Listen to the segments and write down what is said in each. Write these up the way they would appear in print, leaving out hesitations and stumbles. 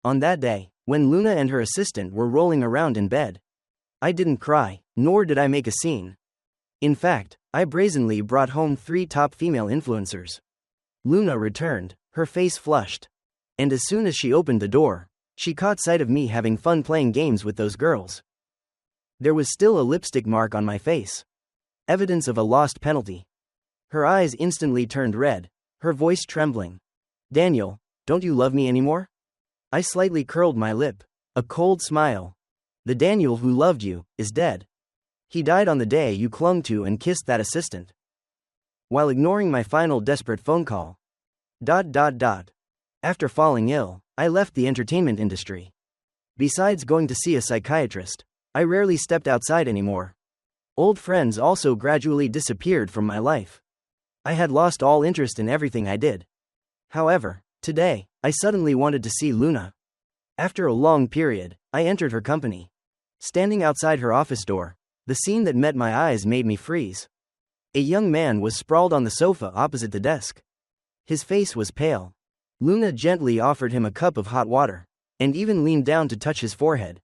On that day, when Luna and her assistant were rolling around in bed, I didn't cry, nor did I make a scene. In fact, I brazenly brought home 3 top female influencers. Luna returned, her face flushed. And as soon as she opened the door, she caught sight of me having fun playing games with those girls. There was still a lipstick mark on my face. Evidence of a lost penalty. Her eyes instantly turned red, her voice trembling. "Daniel, don't you love me anymore?" I slightly curled my lip. A cold smile. "The Daniel who loved you is dead. He died on the day you clung to and kissed that assistant." While ignoring my final desperate phone call. After falling ill, I left the entertainment industry. Besides going to see a psychiatrist, I rarely stepped outside anymore. Old friends also gradually disappeared from my life. I had lost all interest in everything I did. However, today, I suddenly wanted to see Luna. After a long period, I entered her company. Standing outside her office door, the scene that met my eyes made me freeze. A young man was sprawled on the sofa opposite the desk. His face was pale. Luna gently offered him a cup of hot water, and even leaned down to touch his forehead.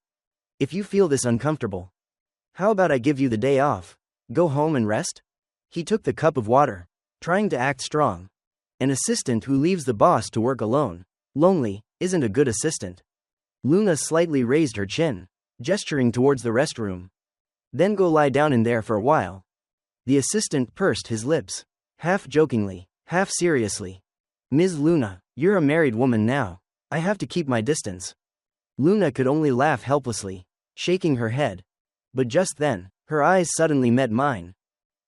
"If you feel this uncomfortable, how about I give you the day off? Go home and rest?" He took the cup of water, trying to act strong. An assistant who leaves the boss to work alone, lonely, isn't a good assistant. Luna slightly raised her chin, gesturing towards the restroom. "Then go lie down in there for a while." The assistant pursed his lips, half jokingly, half seriously. "Ms. Luna, you're a married woman now. I have to keep my distance." Luna could only laugh helplessly, shaking her head. But just then, her eyes suddenly met mine.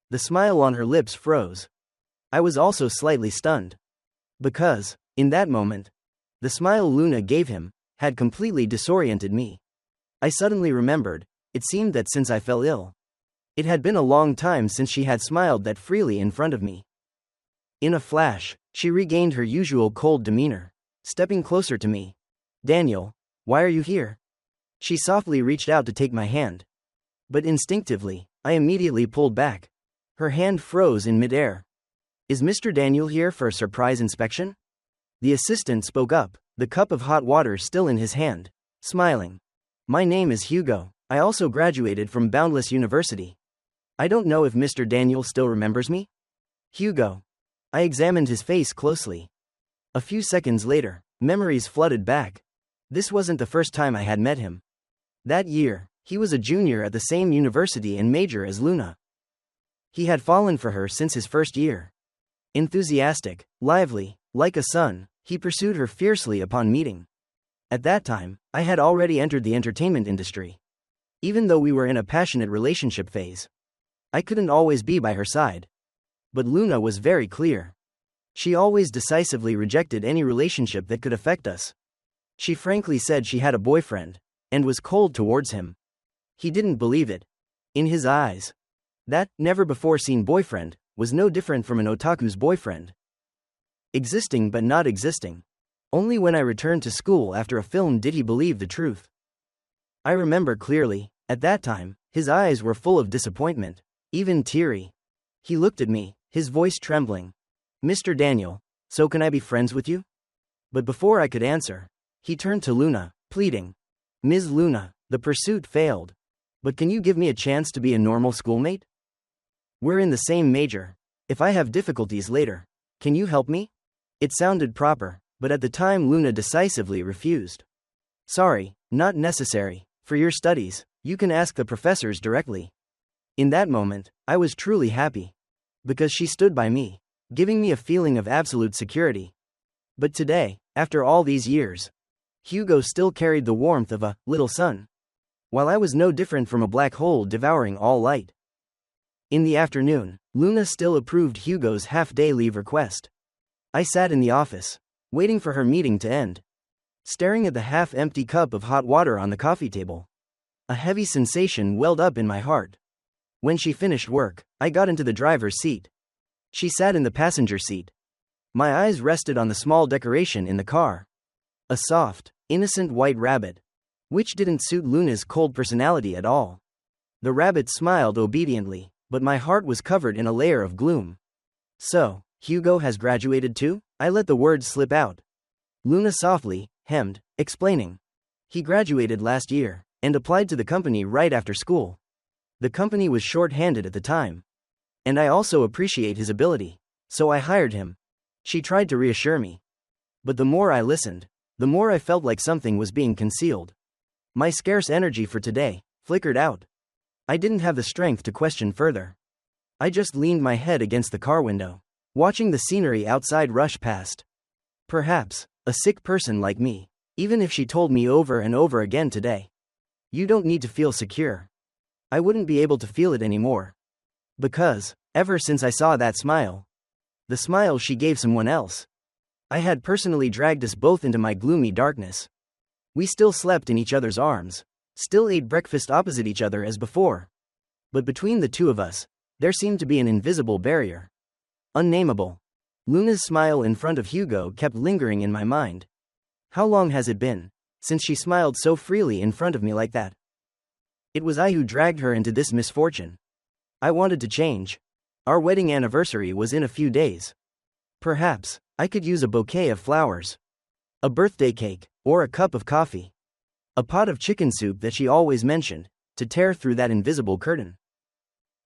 The smile on her lips froze. I was also slightly stunned. Because, in that moment, the smile Luna gave him had completely disoriented me. I suddenly remembered, it seemed that since I fell ill, it had been a long time since she had smiled that freely in front of me. In a flash, she regained her usual cold demeanor, stepping closer to me. "Daniel, why are you here?" She softly reached out to take my hand. But instinctively, I immediately pulled back. Her hand froze in midair. "Is Mr. Daniel here for a surprise inspection?" The assistant spoke up, the cup of hot water still in his hand, smiling. "My name is Hugo. I also graduated from Boundless University. I don't know if Mr. Daniel still remembers me?" "Hugo." I examined his face closely. A few seconds later, memories flooded back. This wasn't the first time I had met him. That year, he was a junior at the same university and major as Luna. He had fallen for her since his first year. Enthusiastic, lively, like a son, he pursued her fiercely upon meeting. At that time, I had already entered the entertainment industry. Even though we were in a passionate relationship phase, I couldn't always be by her side. But Luna was very clear. She always decisively rejected any relationship that could affect us. She frankly said she had a boyfriend, and was cold towards him. He didn't believe it. In his eyes, that never-before-seen boyfriend was no different from an otaku's boyfriend. Existing but not existing. Only when I returned to school after a film did he believe the truth. I remember clearly, at that time, his eyes were full of disappointment, even teary. He looked at me, his voice trembling. "Mr. Daniel, so can I be friends with you?" But before I could answer, he turned to Luna, pleading. "Ms. Luna, the pursuit failed. But can you give me a chance to be a normal schoolmate? We're in the same major. If I have difficulties later, can you help me?" It sounded proper, but at the time Luna decisively refused. "Sorry, not necessary. For your studies, you can ask the professors directly." In that moment, I was truly happy. Because she stood by me, giving me a feeling of absolute security. But today, after all these years, Hugo still carried the warmth of a little sun, while I was no different from a black hole devouring all light. In the afternoon, Luna still approved Hugo's half-day leave request. I sat in the office, waiting for her meeting to end, staring at the half-empty cup of hot water on the coffee table. A heavy sensation welled up in my heart. When she finished work, I got into the driver's seat. She sat in the passenger seat. My eyes rested on the small decoration in the car. A soft, innocent white rabbit, which didn't suit Luna's cold personality at all. The rabbit smiled obediently, but my heart was covered in a layer of gloom. "So, Hugo has graduated too?" I let the words slip out. Luna softly hemmed, explaining. He graduated last year and applied to the company right after school. The company was short-handed at the time. And I also appreciate his ability, so I hired him. She tried to reassure me. But the more I listened, the more I felt like something was being concealed. My scarce energy for today flickered out. I didn't have the strength to question further. I just leaned my head against the car window, watching the scenery outside rush past. Perhaps, a sick person like me, even if she told me over and over again today, you don't need to feel secure, I wouldn't be able to feel it anymore. Because, ever since I saw that smile, the smile she gave someone else, I had personally dragged us both into my gloomy darkness. We still slept in each other's arms, still ate breakfast opposite each other as before. But between the two of us, there seemed to be an invisible barrier. Unnameable. Luna's smile in front of Hugo kept lingering in my mind. How long has it been since she smiled so freely in front of me like that? It was I who dragged her into this misfortune. I wanted to change. Our wedding anniversary was in a few days. Perhaps I could use a bouquet of flowers, a birthday cake, or a cup of coffee, a pot of chicken soup that she always mentioned, to tear through that invisible curtain.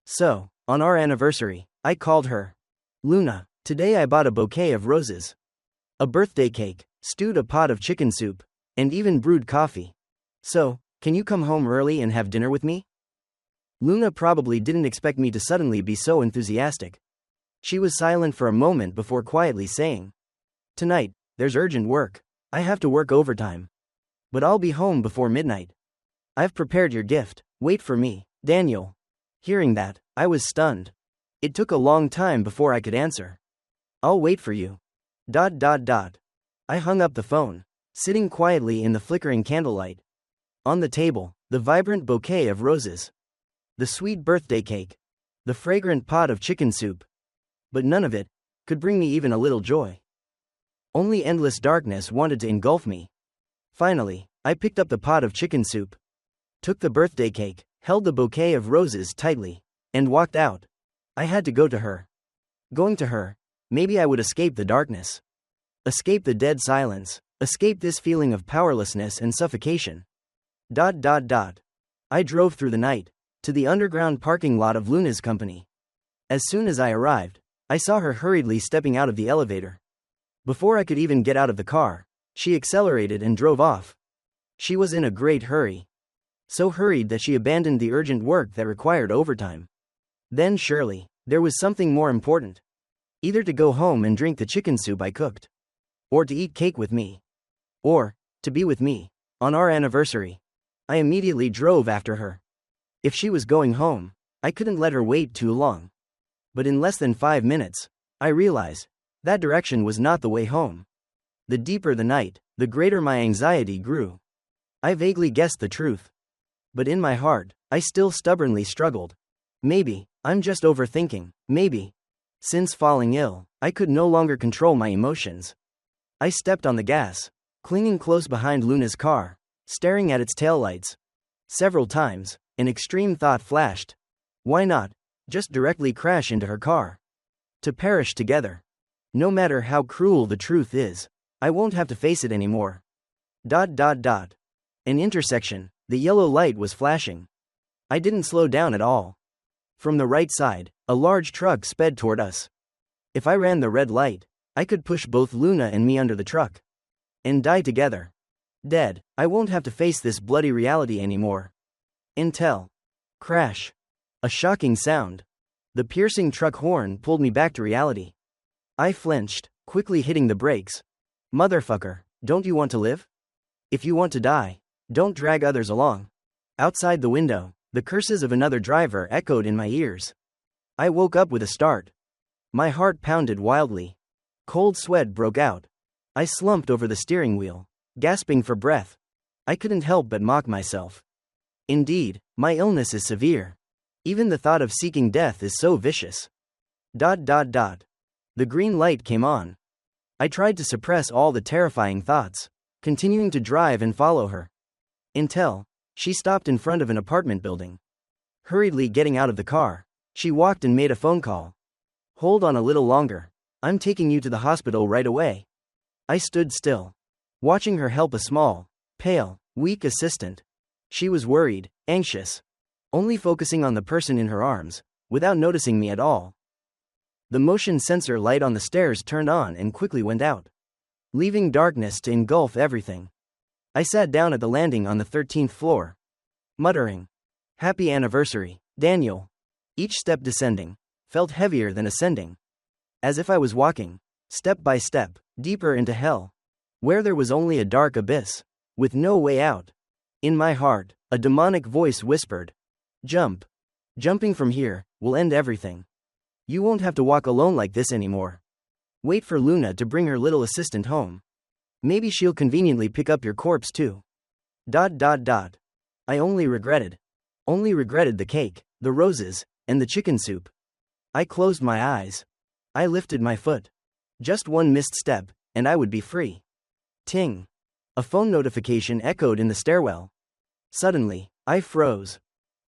So, on our anniversary, I called her. Luna, today I bought a bouquet of roses, a birthday cake, stewed a pot of chicken soup, and even brewed coffee. So, can you come home early and have dinner with me? Luna probably didn't expect me to suddenly be so enthusiastic. She was silent for a moment before quietly saying, Tonight, there's urgent work. I have to work overtime. But I'll be home before midnight. I've prepared your gift. Wait for me, Daniel. Hearing that, I was stunned. It took a long time before I could answer. I'll wait for you. I hung up the phone, sitting quietly in the flickering candlelight. On the table, the vibrant bouquet of roses, the sweet birthday cake, the fragrant pot of chicken soup. But none of it could bring me even a little joy. Only endless darkness wanted to engulf me. Finally, I picked up the pot of chicken soup, took the birthday cake, held the bouquet of roses tightly, and walked out. I had to go to her. Going to her, maybe I would escape the darkness. Escape the dead silence. Escape this feeling of powerlessness and suffocation. I drove through the night, to the underground parking lot of Luna's company. As soon as I arrived, I saw her hurriedly stepping out of the elevator. Before I could even get out of the car, she accelerated and drove off. She was in a great hurry. So hurried that she abandoned the urgent work that required overtime. Then surely, there was something more important. Either to go home and drink the chicken soup I cooked, or to eat cake with me, or to be with me on our anniversary. I immediately drove after her. If she was going home, I couldn't let her wait too long. But in less than 5 minutes, I realized that direction was not the way home. The deeper the night, the greater my anxiety grew. I vaguely guessed the truth. But in my heart, I still stubbornly struggled. Maybe I'm just overthinking. Maybe, since falling ill, I could no longer control my emotions. I stepped on the gas, clinging close behind Luna's car, staring at its taillights. Several times, an extreme thought flashed. Why not just directly crash into her car? To perish together. No matter how cruel the truth is, I won't have to face it anymore. An intersection, the yellow light was flashing. I didn't slow down at all. From the right side, a large truck sped toward us. If I ran the red light, I could push both Luna and me under the truck and die together. Dead. I won't have to face this bloody reality anymore. Until crash. A shocking sound. The piercing truck horn pulled me back to reality. I flinched, quickly hitting the brakes. Motherfucker, don't you want to live? If you want to die, don't drag others along. Outside the window, the curses of another driver echoed in my ears. I woke up with a start. My heart pounded wildly. Cold sweat broke out. I slumped over the steering wheel, gasping for breath. I couldn't help but mock myself. Indeed, my illness is severe. Even the thought of seeking death is so vicious. The green light came on. I tried to suppress all the terrifying thoughts, continuing to drive and follow her. Until she stopped in front of an apartment building. Hurriedly getting out of the car, she walked and made a phone call. Hold on a little longer. I'm taking you to the hospital right away. I stood still. watching her help a small, pale, weak assistant. She was worried, anxious, only focusing on the person in her arms, without noticing me at all. The motion sensor light on the stairs turned on and quickly went out, leaving darkness to engulf everything. I sat down at the landing on the 13th floor, muttering, "Happy anniversary, Daniel." Each step descending felt heavier than ascending, as if I was walking, step by step, deeper into hell, where there was only a dark abyss, with no way out. In my heart, a demonic voice whispered, "Jump. Jumping from here will end everything. You won't have to walk alone like this anymore. Wait for Luna to bring her little assistant home. Maybe she'll conveniently pick up your corpse too." I only regretted the cake, the roses, and the chicken soup. I closed my eyes. I lifted my foot. Just one missed step, and I would be free. Ting. A phone notification echoed in the stairwell. Suddenly, I froze,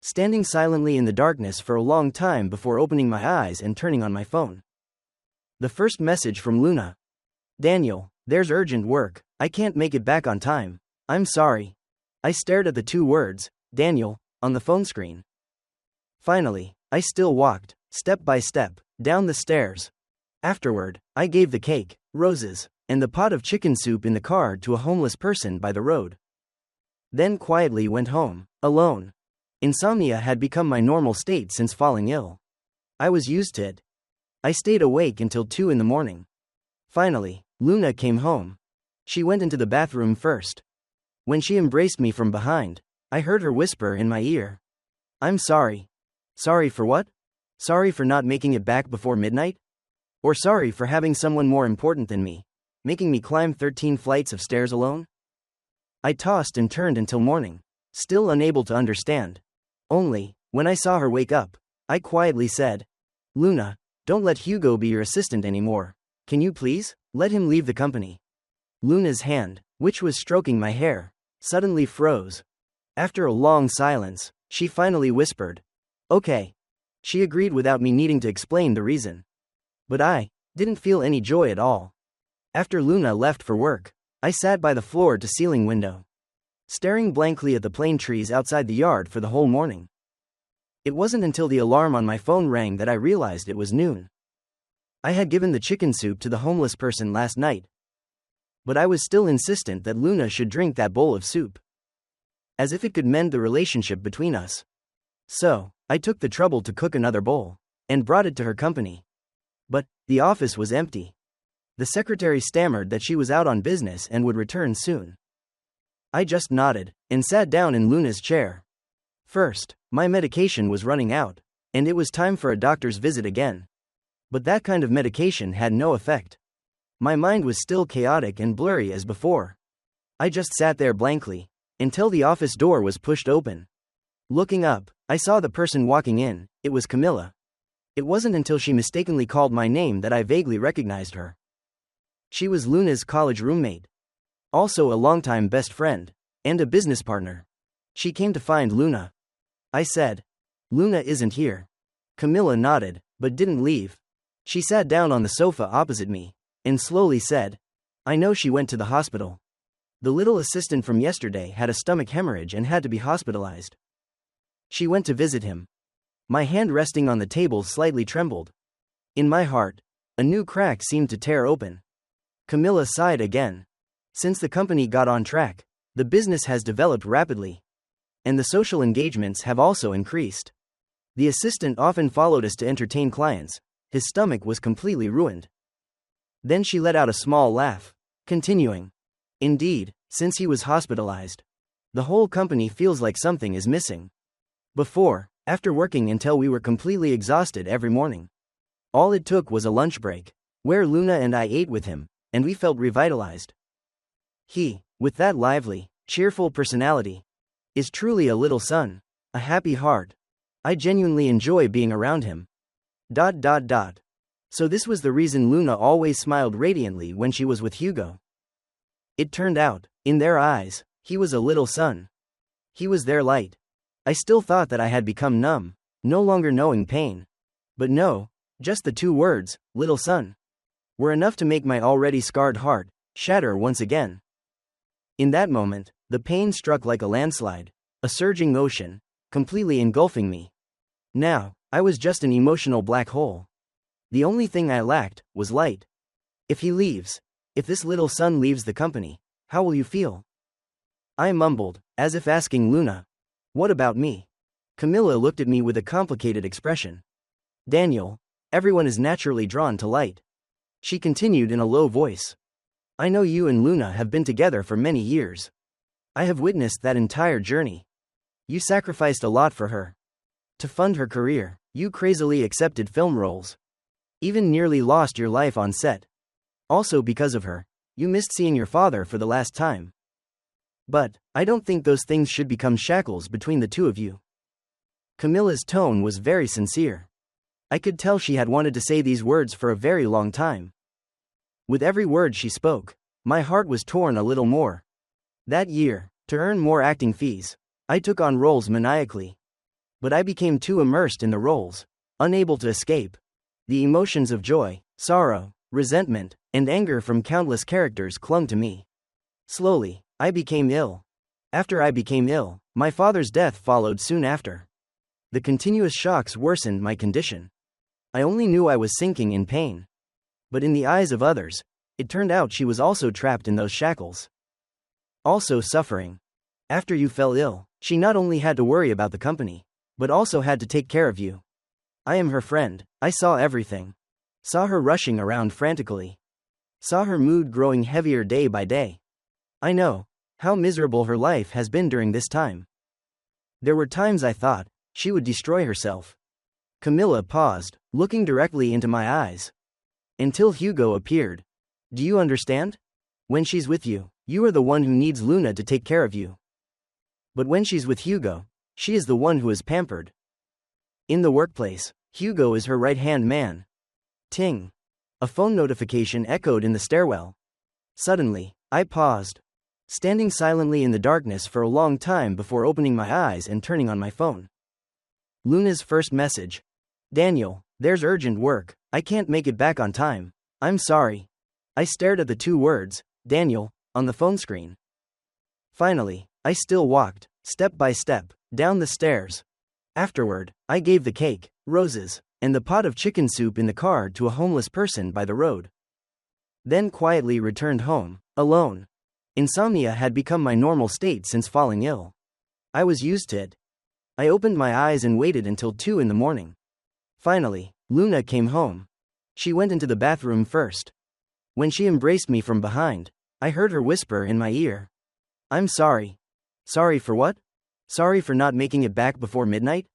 standing silently in the darkness for a long time before opening my eyes and turning on my phone. The first message from Luna. "Daniel, there's urgent work. I can't make it back on time. I'm sorry." I stared at the two words, "Daniel," on the phone screen. Finally, I still walked, step by step, down the stairs. Afterward, I gave the cake, roses, and the pot of chicken soup in the car to a homeless person by the road. Then quietly went home, alone. Insomnia had become my normal state since falling ill. I was used to it. I stayed awake until 2 in the morning. Finally, Luna came home. She went into the bathroom first. When she embraced me from behind, I heard her whisper in my ear, "I'm sorry." Sorry for what? Sorry for not making it back before midnight? Or sorry for having someone more important than me, making me climb 13 flights of stairs alone? I tossed and turned until morning, still unable to understand. Only, when I saw her wake up, I quietly said, "Luna, don't let Hugo be your assistant anymore. Can you please let him leave the company?" Luna's hand, which was stroking my hair, suddenly froze. After a long silence, she finally whispered, "Okay." She agreed without me needing to explain the reason. But I didn't feel any joy at all. After Luna left for work, I sat by the floor-to-ceiling window, staring blankly at the plane trees outside the yard for the whole morning. It wasn't until the alarm on my phone rang that I realized it was noon. I had given the chicken soup to the homeless person last night, but I was still insistent that Luna should drink that bowl of soup, as if it could mend the relationship between us. So, I took the trouble to cook another bowl, and brought it to her company. But the office was empty. The secretary stammered that she was out on business and would return soon. I just nodded, and sat down in Luna's chair. First, my medication was running out, and it was time for a doctor's visit again. But that kind of medication had no effect. My mind was still chaotic and blurry as before. I just sat there blankly, until the office door was pushed open. Looking up, I saw the person walking in. It was Camilla. It wasn't until she mistakenly called my name that I vaguely recognized her. She was Luna's college roommate, also a longtime best friend, and a business partner. She came to find Luna. I said, "Luna isn't here." Camilla nodded, but didn't leave. She sat down on the sofa opposite me, and slowly said, "I know she went to the hospital. The little assistant from yesterday had a stomach hemorrhage and had to be hospitalized. She went to visit him." My hand resting on the table slightly trembled. In my heart, a new crack seemed to tear open. Camilla sighed again. Since the company got on track, the business has developed rapidly, and the social engagements have also increased. The assistant often followed us to entertain clients. His stomach was completely ruined. Then she let out a small laugh, continuing, "Indeed, since he was hospitalized, the whole company feels like something is missing. Before, after working until we were completely exhausted every morning, all it took was a lunch break, where Luna and I ate with him, and we felt revitalized. He, with that lively, cheerful personality, is truly a little son, a happy heart. I genuinely enjoy being around him." So this was the reason Luna always smiled radiantly when she was with Hugo. It turned out, in their eyes, he was a little son. He was their light. I still thought that I had become numb, no longer knowing pain. But no, just the two words, "little son," were enough to make my already scarred heart shatter once again. In that moment, the pain struck like a landslide, a surging ocean, completely engulfing me. Now, I was just an emotional black hole. The only thing I lacked was light. If he leaves, if this little son leaves the company, how will you feel? I mumbled, as if asking Luna, what about me? Camilla looked at me with a complicated expression. Daniel, everyone is naturally drawn to light. She continued in a low voice. I know you and Luna have been together for many years. I have witnessed that entire journey. You sacrificed a lot for her. To fund her career, you crazily accepted film roles. Even nearly lost your life on set. Also because of her, you missed seeing your father for the last time. But, I don't think those things should become shackles between the two of you. Camilla's tone was very sincere. I could tell she had wanted to say these words for a very long time. With every word she spoke, my heart was torn a little more. That year, to earn more acting fees, I took on roles maniacally. But I became too immersed in the roles, unable to escape. The emotions of joy, sorrow, resentment, and anger from countless characters clung to me. Slowly, I became ill. After I became ill, my father's death followed soon after. The continuous shocks worsened my condition. I only knew I was sinking in pain. But in the eyes of others, it turned out she was also trapped in those shackles. Also suffering. After you fell ill, she not only had to worry about the company, but also had to take care of you. I am her friend, I saw everything. Saw her rushing around frantically. Saw her mood growing heavier day by day. I know how miserable her life has been during this time. There were times I thought she would destroy herself. Camilla paused, looking directly into my eyes. Until Hugo appeared. Do you understand? When she's with you, you are the one who needs Luna to take care of you. But when she's with Hugo, she is the one who is pampered. In the workplace, Hugo is her right-hand man. Ting. A phone notification echoed in the stairwell. Suddenly, I paused, standing silently in the darkness for a long time before opening my eyes and turning on my phone. Luna's first message. Daniel, there's urgent work, I can't make it back on time. I'm sorry. I stared at the two words, Daniel, on the phone screen. Finally, I still walked, step by step, down the stairs. Afterward, I gave the cake, roses, and the pot of chicken soup in the car to a homeless person by the road. Then quietly returned home, alone. Insomnia had become my normal state since falling ill. I was used to it. I opened my eyes and waited until 2 in the morning. Finally, Luna came home. She went into the bathroom first. When she embraced me from behind, I heard her whisper in my ear. I'm sorry. Sorry for what? Sorry for not making it back before midnight?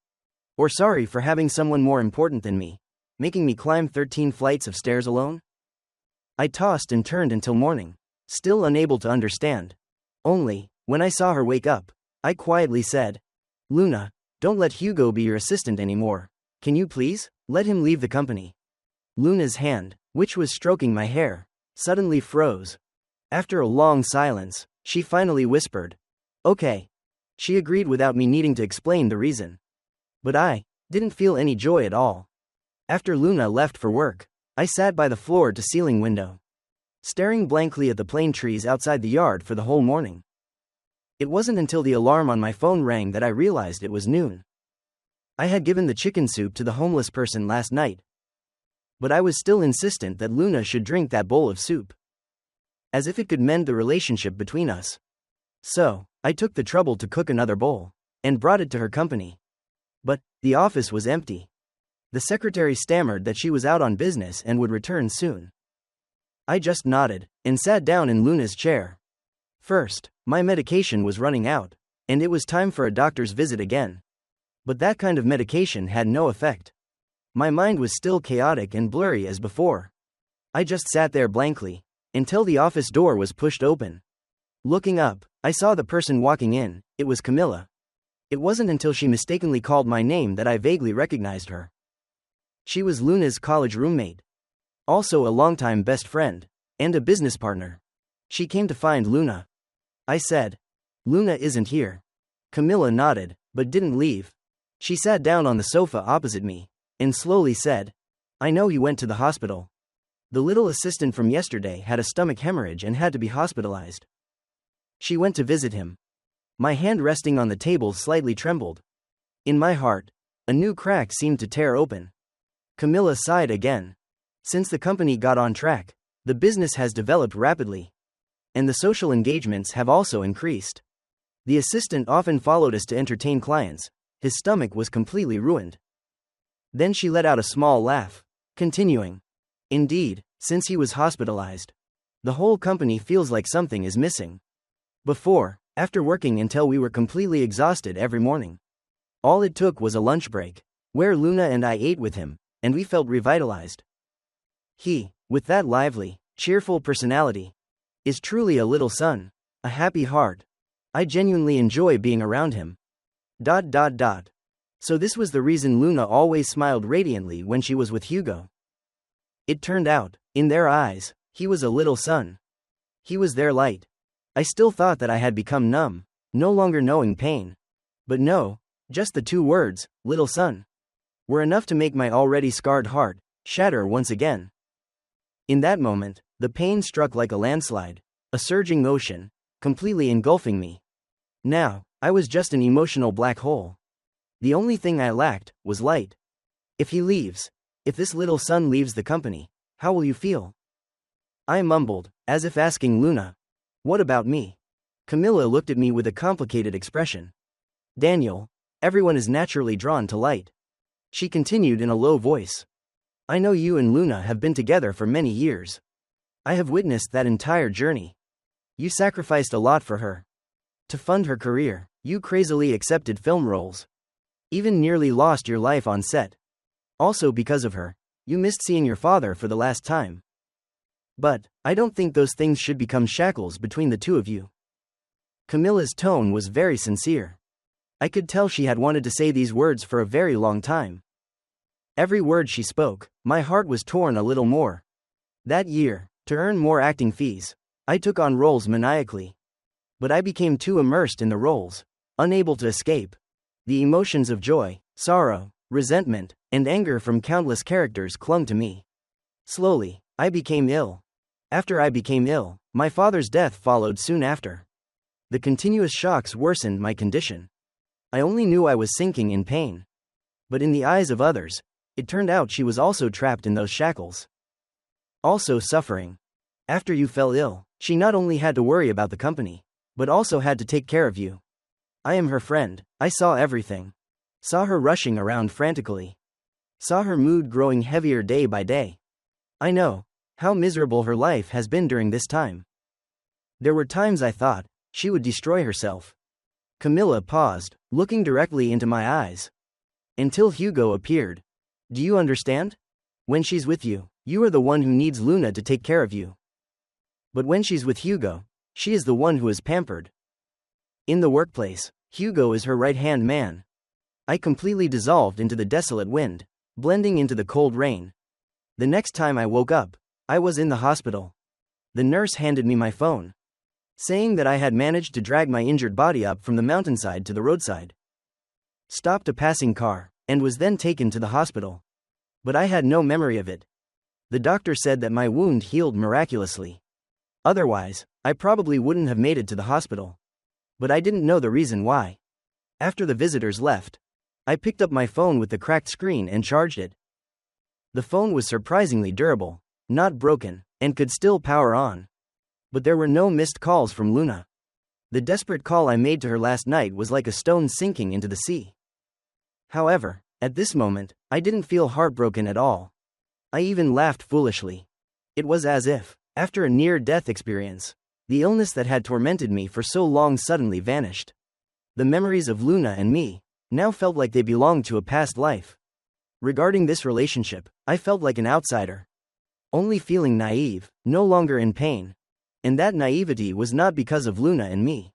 Or sorry for having someone more important than me, making me climb 13 flights of stairs alone? I tossed and turned until morning, still unable to understand. Only, when I saw her wake up, I quietly said, Luna, don't let Hugo be your assistant anymore. Can you please, let him leave the company? Luna's hand, which was stroking my hair, suddenly froze. After a long silence, she finally whispered, Okay. She agreed without me needing to explain the reason. But I didn't feel any joy at all. After Luna left for work, I sat by the floor-to-ceiling window, staring blankly at the plane trees outside the yard for the whole morning. It wasn't until the alarm on my phone rang that I realized it was noon. I had given the chicken soup to the homeless person last night. But I was still insistent that Luna should drink that bowl of soup. As if it could mend the relationship between us. So, I took the trouble to cook another bowl, and brought it to her company. But, the office was empty. The secretary stammered that she was out on business and would return soon. I just nodded, and sat down in Luna's chair. First, my medication was running out, and it was time for a doctor's visit again. But that kind of medication had no effect. My mind was still chaotic and blurry as before. I just sat there blankly, until the office door was pushed open. Looking up, I saw the person walking in. It was Camilla. It wasn't until she mistakenly called my name that I vaguely recognized her. She was Luna's college roommate. Also a longtime best friend, and a business partner. She came to find Luna. I said, Luna isn't here. Camilla nodded, but didn't leave. She sat down on the sofa opposite me, and slowly said, I know you went to the hospital. The little assistant from yesterday had a stomach hemorrhage and had to be hospitalized. She went to visit him. My hand resting on the table slightly trembled. In my heart, a new crack seemed to tear open. Camilla sighed again. Since the company got on track, the business has developed rapidly. And the social engagements have also increased. The assistant often followed us to entertain clients. His stomach was completely ruined. Then she let out a small laugh, continuing. Indeed, since he was hospitalized, the whole company feels like something is missing. Before, after working until we were completely exhausted every morning, all it took was a lunch break, where Luna and I ate with him, and we felt revitalized. He, with that lively, cheerful personality, is truly a little son, a happy heart. I genuinely enjoy being around him. So this was the reason Luna always smiled radiantly when she was with Hugo. It turned out, in their eyes, he was a little son. He was their light. I still thought that I had become numb, no longer knowing pain. But no, just the two words, little son, were enough to make my already scarred heart shatter once again. In that moment, the pain struck like a landslide, a surging ocean, completely engulfing me. Now, I was just an emotional black hole. The only thing I lacked was light. If he leaves, if this little son leaves the company, how will you feel? I mumbled, as if asking Luna, what about me? Camilla looked at me with a complicated expression. Daniel, everyone is naturally drawn to light. She continued in a low voice. I know you and Luna have been together for many years. I have witnessed that entire journey. You sacrificed a lot for her. To fund her career, you crazily accepted film roles. Even nearly lost your life on set. Also because of her, you missed seeing your father for the last time. But, I don't think those things should become shackles between the two of you. Camilla's tone was very sincere. I could tell she had wanted to say these words for a very long time. Every word she spoke, my heart was torn a little more. That year, to earn more acting fees, I took on roles maniacally. But I became too immersed in the roles, unable to escape. The emotions of joy, sorrow, resentment, and anger from countless characters clung to me. Slowly, I became ill. After I became ill, my father's death followed soon after. The continuous shocks worsened my condition. I only knew I was sinking in pain. But in the eyes of others, it turned out she was also trapped in those shackles. Also suffering. After you fell ill, she not only had to worry about the company, but also had to take care of you. I am her friend, I saw everything. Saw her rushing around frantically. Saw her mood growing heavier day by day. I know how miserable her life has been during this time. There were times I thought she would destroy herself. Camilla paused, looking directly into my eyes. Until Hugo appeared. Do you understand? When she's with you, you are the one who needs Luna to take care of you. But when she's with Hugo, she is the one who is pampered. In the workplace, Hugo is her right-hand man. I completely dissolved into the desolate wind, blending into the cold rain. The next time I woke up, I was in the hospital. The nurse handed me my phone, saying that I had managed to drag my injured body up from the mountainside to the roadside, stopped a passing car, and was then taken to the hospital. But I had no memory of it. The doctor said that my wound healed miraculously. Otherwise, I probably wouldn't have made it to the hospital. But I didn't know the reason why. After the visitors left, I picked up my phone with the cracked screen and charged it. The phone was surprisingly durable, not broken, and could still power on. But there were no missed calls from Luna. The desperate call I made to her last night was like a stone sinking into the sea. However, at this moment, I didn't feel heartbroken at all. I even laughed foolishly. It was as if, after a near-death experience, the illness that had tormented me for so long suddenly vanished. The memories of Luna and me now felt like they belonged to a past life. Regarding this relationship, I felt like an outsider. Only feeling naive, no longer in pain. And that naivety was not because of Luna and me,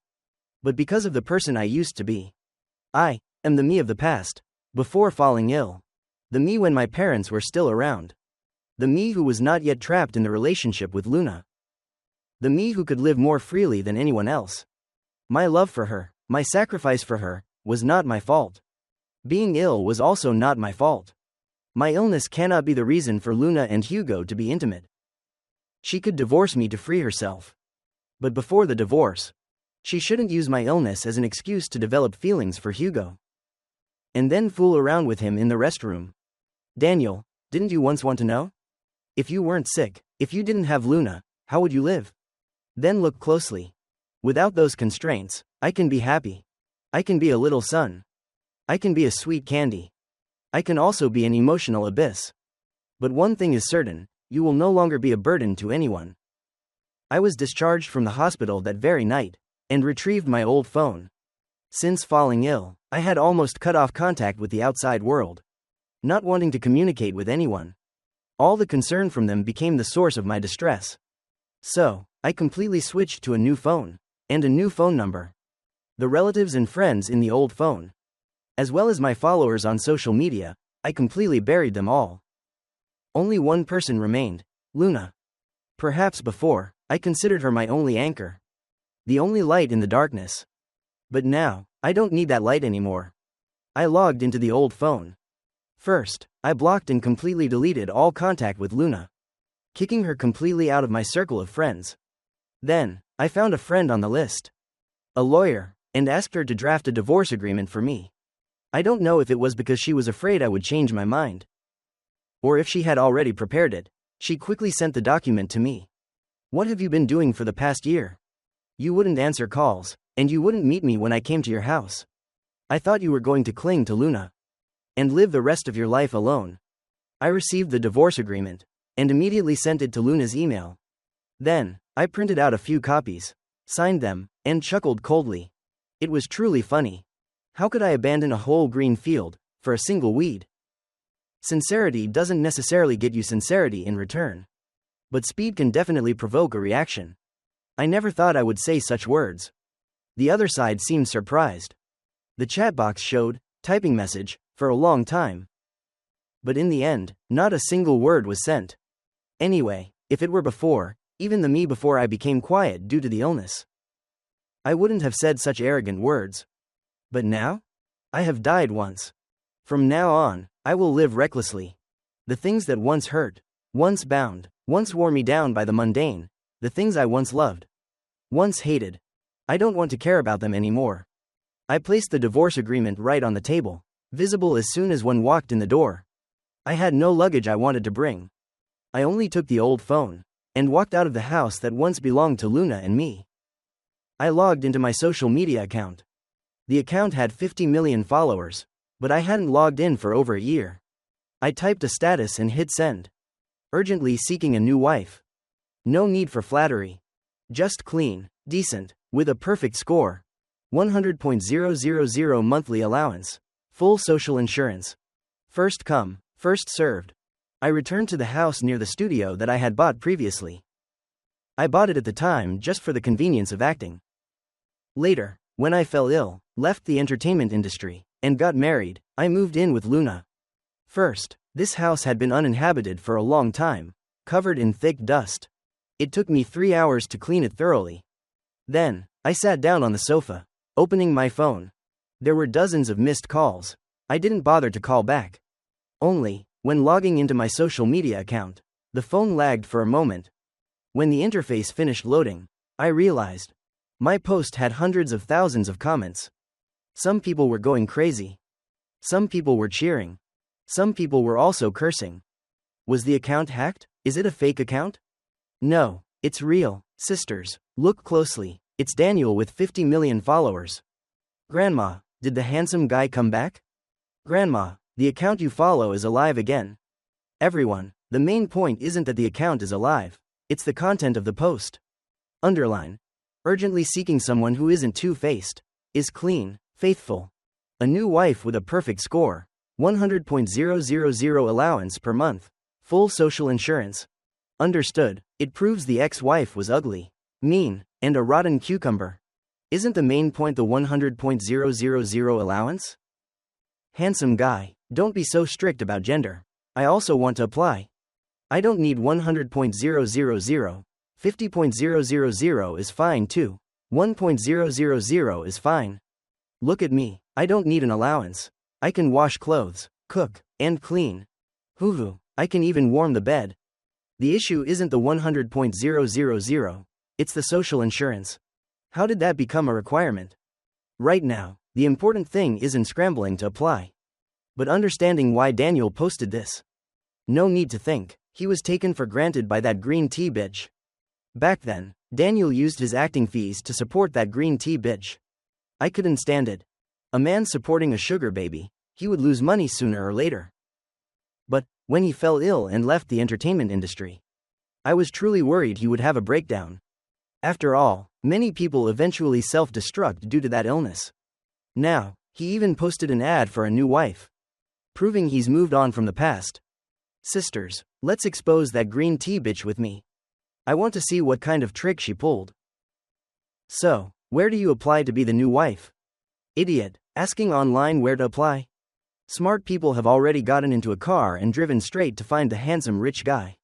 but because of the person I used to be. I am the me of the past, before falling ill. The me when my parents were still around. The me who was not yet trapped in the relationship with Luna. The me who could live more freely than anyone else. My love for her, my sacrifice for her, was not my fault. Being ill was also not my fault. My illness cannot be the reason for Luna and Hugo to be intimate. She could divorce me to free herself. But before the divorce, She shouldn't use my illness as an excuse to develop feelings for Hugo. And then fool around with him in the restroom. Daniel, didn't you once want to know? If you weren't sick, if you didn't have Luna, how would you live? Then look closely. Without those constraints, I can be happy. I can be a little sun. I can be a sweet candy. I can also be an emotional abyss. But one thing is certain, you will no longer be a burden to anyone. I was discharged from the hospital that very night, and retrieved my old phone. Since falling ill, I had almost cut off contact with the outside world, not wanting to communicate with anyone. All the concern from them became the source of my distress. So, I completely switched to a new phone, and a new phone number. The relatives and friends in the old phone, as well as my followers on social media, I completely buried them all. Only one person remained, Luna. Perhaps before, I considered her my only anchor. The only light in the darkness. But now, I don't need that light anymore. I logged into the old phone. First, I blocked and completely deleted all contact with Luna, kicking her completely out of my circle of friends. Then, I found a friend on the list, a lawyer, and asked her to draft a divorce agreement for me. I don't know if it was because she was afraid I would change my mind, or if she had already prepared it. She quickly sent the document to me. What have you been doing for the past year? You wouldn't answer calls, and you wouldn't meet me when I came to your house. I thought you were going to cling to Luna and live the rest of your life alone. I received the divorce agreement and immediately sent it to Luna's email. Then, I printed out a few copies, signed them, and chuckled coldly. It was truly funny. How could I abandon a whole green field for a single weed? Sincerity doesn't necessarily get you sincerity in return, but speed can definitely provoke a reaction. I never thought I would say such words. The other side seemed surprised. The chat box showed, typing message, for a long time. But in the end, not a single word was sent. Anyway, if it were before, even the me before I became quiet due to the illness, I wouldn't have said such arrogant words. But now? I have died once. From now on, I will live recklessly. The things that once hurt, once bound, once wore me down by the mundane, the things I once loved, once hated, I don't want to care about them anymore. I placed the divorce agreement right on the table, visible as soon as one walked in the door. I had no luggage I wanted to bring. I only took the old phone, and walked out of the house that once belonged to Luna and me. I logged into my social media account. The account had 50 million followers, but I hadn't logged in for over a year. I typed a status and hit send. Urgently seeking a new wife. No need for flattery. Just clean, decent, with a perfect score. 100.000 monthly allowance. Full social insurance. First come, first served. I returned to the house near the studio that I had bought previously. I bought it at the time just for the convenience of acting. Later, when I fell ill, left the entertainment industry, and got married, I moved in with Luna. First, this house had been uninhabited for a long time, covered in thick dust. It took me 3 hours to clean it thoroughly. Then, I sat down on the sofa, opening my phone. There were dozens of missed calls. I didn't bother to call back. Only, when logging into my social media account, the phone lagged for a moment. When the interface finished loading, I realized my post had hundreds of thousands of comments. Some people were going crazy. Some people were cheering. Some people were also cursing. Was the account hacked? Is it a fake account? No, it's real, sisters. Look closely. It's Daniel with 50 million followers. Grandma, did the handsome guy come back? Grandma, the account you follow is alive again. Everyone, the main point isn't that the account is alive. It's the content of the post. Underline. Urgently seeking someone who isn't two-faced, is clean, faithful. A new wife with a perfect score. 100.000 allowance per month. Full social insurance. Understood. It proves the ex-wife was ugly, mean, and a rotten cucumber. Isn't the main point the 100.000 allowance? Handsome guy, don't be so strict about gender. I also want to apply. I don't need 100.000. 50.000 is fine too. 1.000 is fine. Look at me, I don't need an allowance. I can wash clothes, cook, and clean. Hoo-hoo, I can even warm the bed. The issue isn't the 100.000, it's the social insurance. How did that become a requirement? Right now, the important thing isn't scrambling to apply, but understanding why Daniel posted this. No need to think, he was taken for granted by that green tea bitch. Back then, Daniel used his acting fees to support that green tea bitch. I couldn't stand it. A man supporting a sugar baby, he would lose money sooner or later. But, when he fell ill and left the entertainment industry, I was truly worried he would have a breakdown. After all, many people eventually self-destruct due to that illness. Now, he even posted an ad for a new wife, proving he's moved on from the past. Sisters, let's expose that green tea bitch with me. I want to see what kind of trick she pulled. So, where do you apply to be the new wife? Idiot, asking online where to apply? Smart people have already gotten into a car and driven straight to find the handsome rich guy.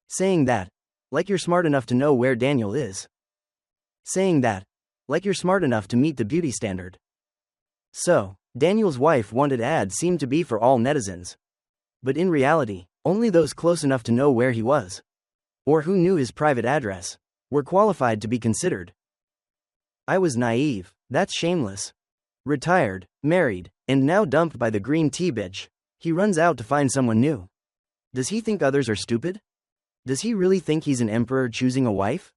Saying that, like you're smart enough to know where Daniel is. Saying that, like you're smart enough to meet the beauty standard. So, Daniel's wife wanted ad seemed to be for all netizens. But in reality, only those close enough to know where he was, or who knew his private address, were qualified to be considered. I was naive, that's shameless. Retired, married, and now dumped by the green tea bitch, he runs out to find someone new. Does he think others are stupid? Does he really think he's an emperor choosing a wife?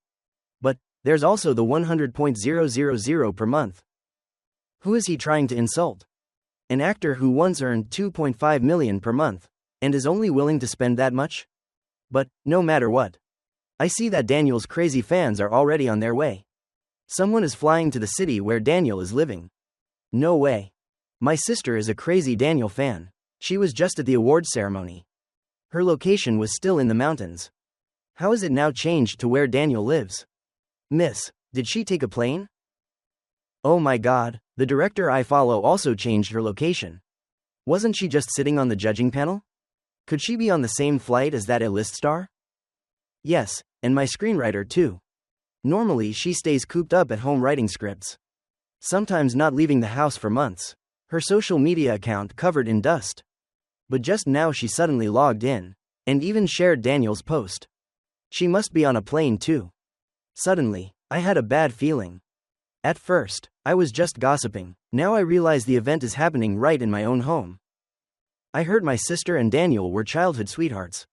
But, there's also the 100,000 per month. Who is he trying to insult? An actor who once earned 2.5 million per month, and is only willing to spend that much? But, no matter what, I see that Daniel's crazy fans are already on their way. Someone is flying to the city where Daniel is living. No way. My sister is a crazy Daniel fan. She was just at the awards ceremony. Her location was still in the mountains. How is it now changed to where Daniel lives? Miss, did she take a plane? Oh my god, the director I follow also changed her location. Wasn't she just sitting on the judging panel? Could she be on the same flight as that A-list star? Yes, and my screenwriter too. Normally she stays cooped up at home writing scripts. Sometimes not leaving the house for months. Her social media account covered in dust. But just now she suddenly logged in, and even shared Daniel's post. She must be on a plane too. Suddenly, I had a bad feeling. At first, I was just gossiping. Now I realize the event is happening right in my own home. I heard my sister and Daniel were childhood sweethearts.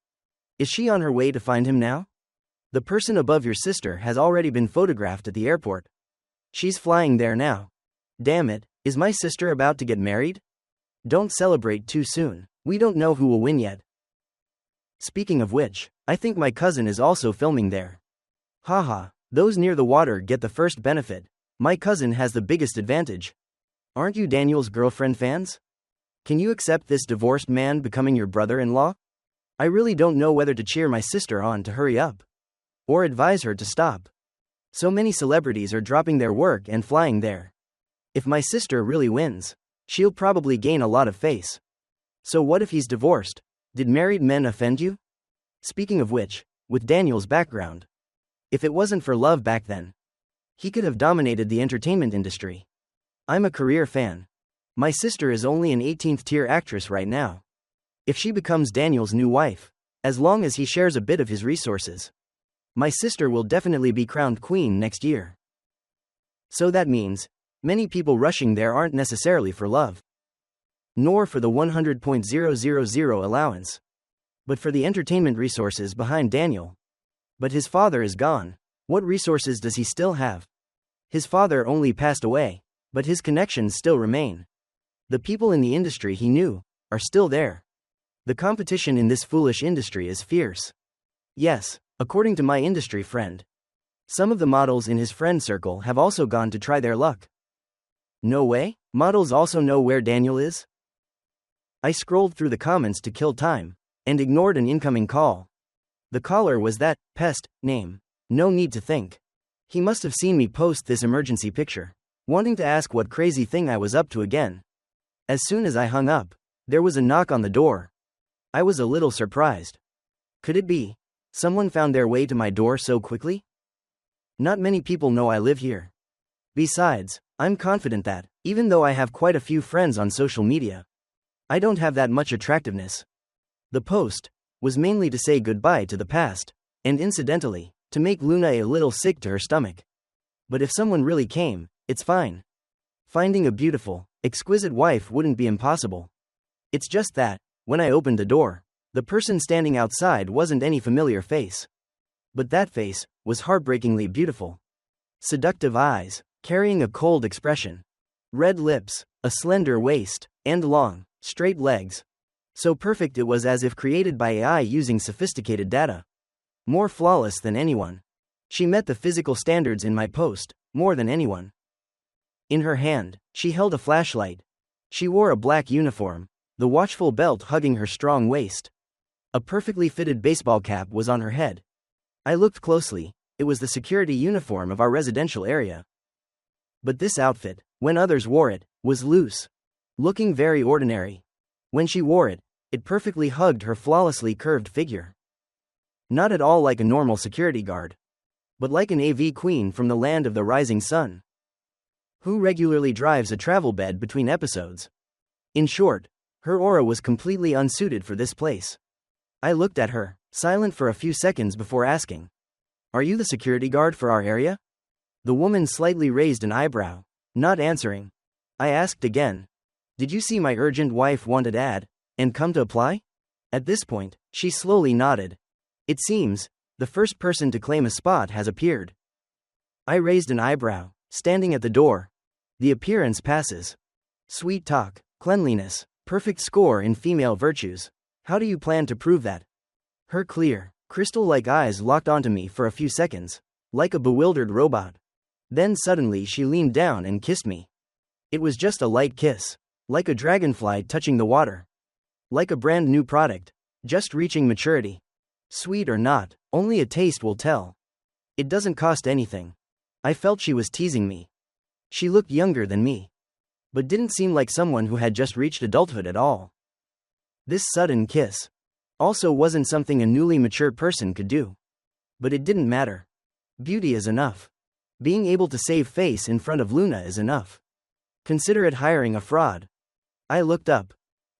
Is she on her way to find him now? The person above your sister has already been photographed at the airport. She's flying there now. Damn it, is my sister about to get married? Don't celebrate too soon. We don't know who will win yet. Speaking of which, I think my cousin is also filming there. Haha, those near the water get the first benefit. My cousin has the biggest advantage. Aren't you Daniel's girlfriend fans? Can you accept this divorced man becoming your brother-in-law? I really don't know whether to cheer my sister on to hurry up, or advise her to stop. So many celebrities are dropping their work and flying there. If my sister really wins, she'll probably gain a lot of face. So what if he's divorced? Did married men offend you? Speaking of which, with Daniel's background, if it wasn't for love back then, he could have dominated the entertainment industry. I'm a career fan. My sister is only an 18th tier actress right now. If she becomes Daniel's new wife, as long as he shares a bit of his resources, my sister will definitely be crowned queen next year. So that means, many people rushing there aren't necessarily for love, nor for the 100,000 allowance, but for the entertainment resources behind Daniel. But his father is gone. What resources does he still have? His father only passed away, but his connections still remain. The people in the industry he knew are still there. The competition in this foolish industry is fierce. Yes, according to my industry friend. Some of the models in his friend circle have also gone to try their luck. No way? Models also know where Daniel is? I scrolled through the comments to kill time, and ignored an incoming call. The caller was that pest name. No need to think. He must have seen me post this emergency picture, wanting to ask what crazy thing I was up to again. As soon as I hung up, there was a knock on the door. I was a little surprised. Could it be someone found their way to my door so quickly? Not many people know I live here. Besides, I'm confident that, even though I have quite a few friends on social media, I don't have that much attractiveness. The post was mainly to say goodbye to the past, and incidentally, to make Luna a little sick to her stomach. But if someone really came, it's fine. Finding a beautiful, exquisite wife wouldn't be impossible. It's just that, when I opened the door, the person standing outside wasn't any familiar face. But that face was heartbreakingly beautiful. Seductive eyes, carrying a cold expression. Red lips, a slender waist, and long, straight legs. So perfect it was as if created by AI using sophisticated data. More flawless than anyone. She met the physical standards in my post, more than anyone. In her hand, she held a flashlight. She wore a black uniform, the watchful belt hugging her strong waist. A perfectly fitted baseball cap was on her head. I looked closely, it was the security uniform of our residential area. But this outfit, when others wore it, was loose. Looking very ordinary. When she wore it, it perfectly hugged her flawlessly curved figure. Not at all like a normal security guard, but like an AV queen from the land of the rising sun, who regularly drives a travel bed between episodes. In short, her aura was completely unsuited for this place. I looked at her, silent for a few seconds before asking, "Are you the security guard for our area?" The woman slightly raised an eyebrow, not answering. I asked again, "Did you see my urgent wife wanted ad, and come to apply?" At this point, she slowly nodded. It seems, the first person to claim a spot has appeared. I raised an eyebrow, standing at the door. The appearance passes. Sweet talk, cleanliness, perfect score in female virtues. How do you plan to prove that? Her clear, crystal-like eyes locked onto me for a few seconds, like a bewildered robot. Then suddenly she leaned down and kissed me. It was just a light kiss, like a dragonfly touching the water. Like a brand new product, just reaching maturity. Sweet or not, only a taste will tell. It doesn't cost anything. I felt she was teasing me. She looked younger than me, but didn't seem like someone who had just reached adulthood at all. This sudden kiss also wasn't something a newly matured person could do. But it didn't matter. Beauty is enough. Being able to save face in front of Luna is enough. Consider it hiring a fraud. I looked up.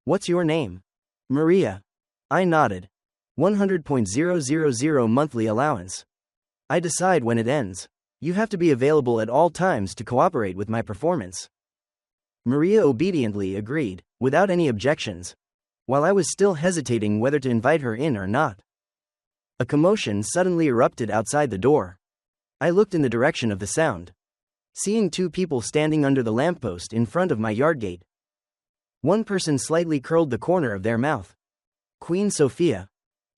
What's your name? Maria. I nodded. 100.000 monthly allowance. I decide when it ends. You have to be available at all times to cooperate with my performance. Maria obediently agreed, without any objections, while I was still hesitating whether to invite her in or not. A commotion suddenly erupted outside the door. I looked in the direction of the sound, seeing two people standing under the lamppost in front of my yard gate. One person slightly curled the corner of their mouth. Queen Sophia.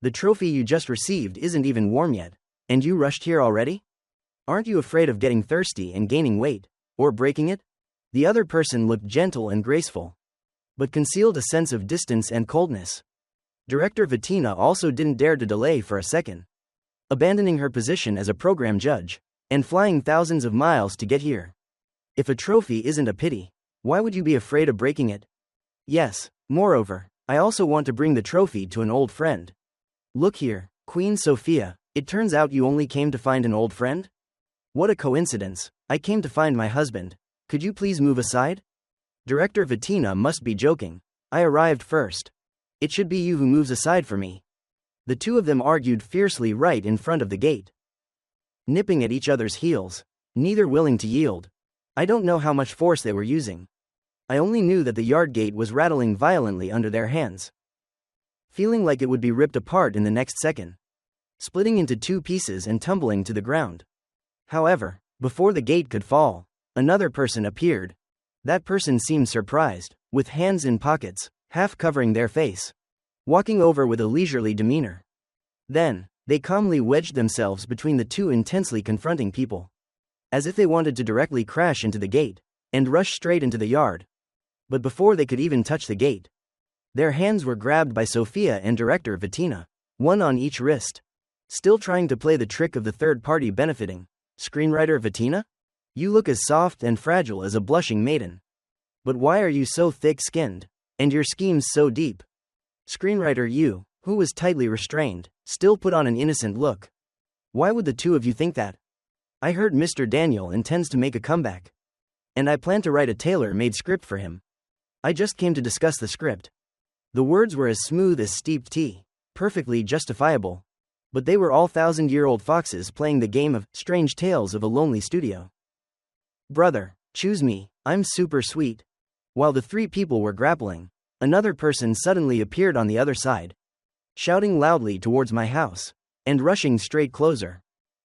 The trophy you just received isn't even warm yet, and you rushed here already? Aren't you afraid of getting thirsty and gaining weight, or breaking it? The other person looked gentle and graceful, but concealed a sense of distance and coldness. Director Vatina also didn't dare to delay for a second, abandoning her position as a program judge, and flying thousands of miles to get here. If a trophy isn't a pity, why would you be afraid of breaking it? Yes, moreover, I also want to bring the trophy to an old friend. Look here, Queen Sophia, it turns out you only came to find an old friend? What a coincidence, I came to find my husband. Could you please move aside? Director Vatina must be joking. I arrived first. It should be you who moves aside for me. The two of them argued fiercely right in front of the gate, nipping at each other's heels, neither willing to yield. I don't know how much force they were using. I only knew that the yard gate was rattling violently under their hands, feeling like it would be ripped apart in the next second, splitting into two pieces and tumbling to the ground. However, before the gate could fall, another person appeared. That person seemed surprised, with hands in pockets, half covering their face, walking over with a leisurely demeanor. Then, they calmly wedged themselves between the two intensely confronting people, as if they wanted to directly crash into the gate, and rush straight into the yard. But before they could even touch the gate, their hands were grabbed by Sophia and Director Vatina, one on each wrist. Still trying to play the trick of the third party benefiting. Screenwriter Vatina? You look as soft and fragile as a blushing maiden. But why are you so thick-skinned, and your schemes so deep? Screenwriter Yu, who was tightly restrained, still put on an innocent look. Why would the two of you think that? I heard Mr. Daniel intends to make a comeback, and I plan to write a tailor-made script for him. I just came to discuss the script. The words were as smooth as steeped tea, perfectly justifiable. But they were all thousand-year-old foxes playing the game of strange tales of a lonely studio. Brother, choose me, I'm super sweet. While the three people were grappling, another person suddenly appeared on the other side, shouting loudly towards my house, and rushing straight closer.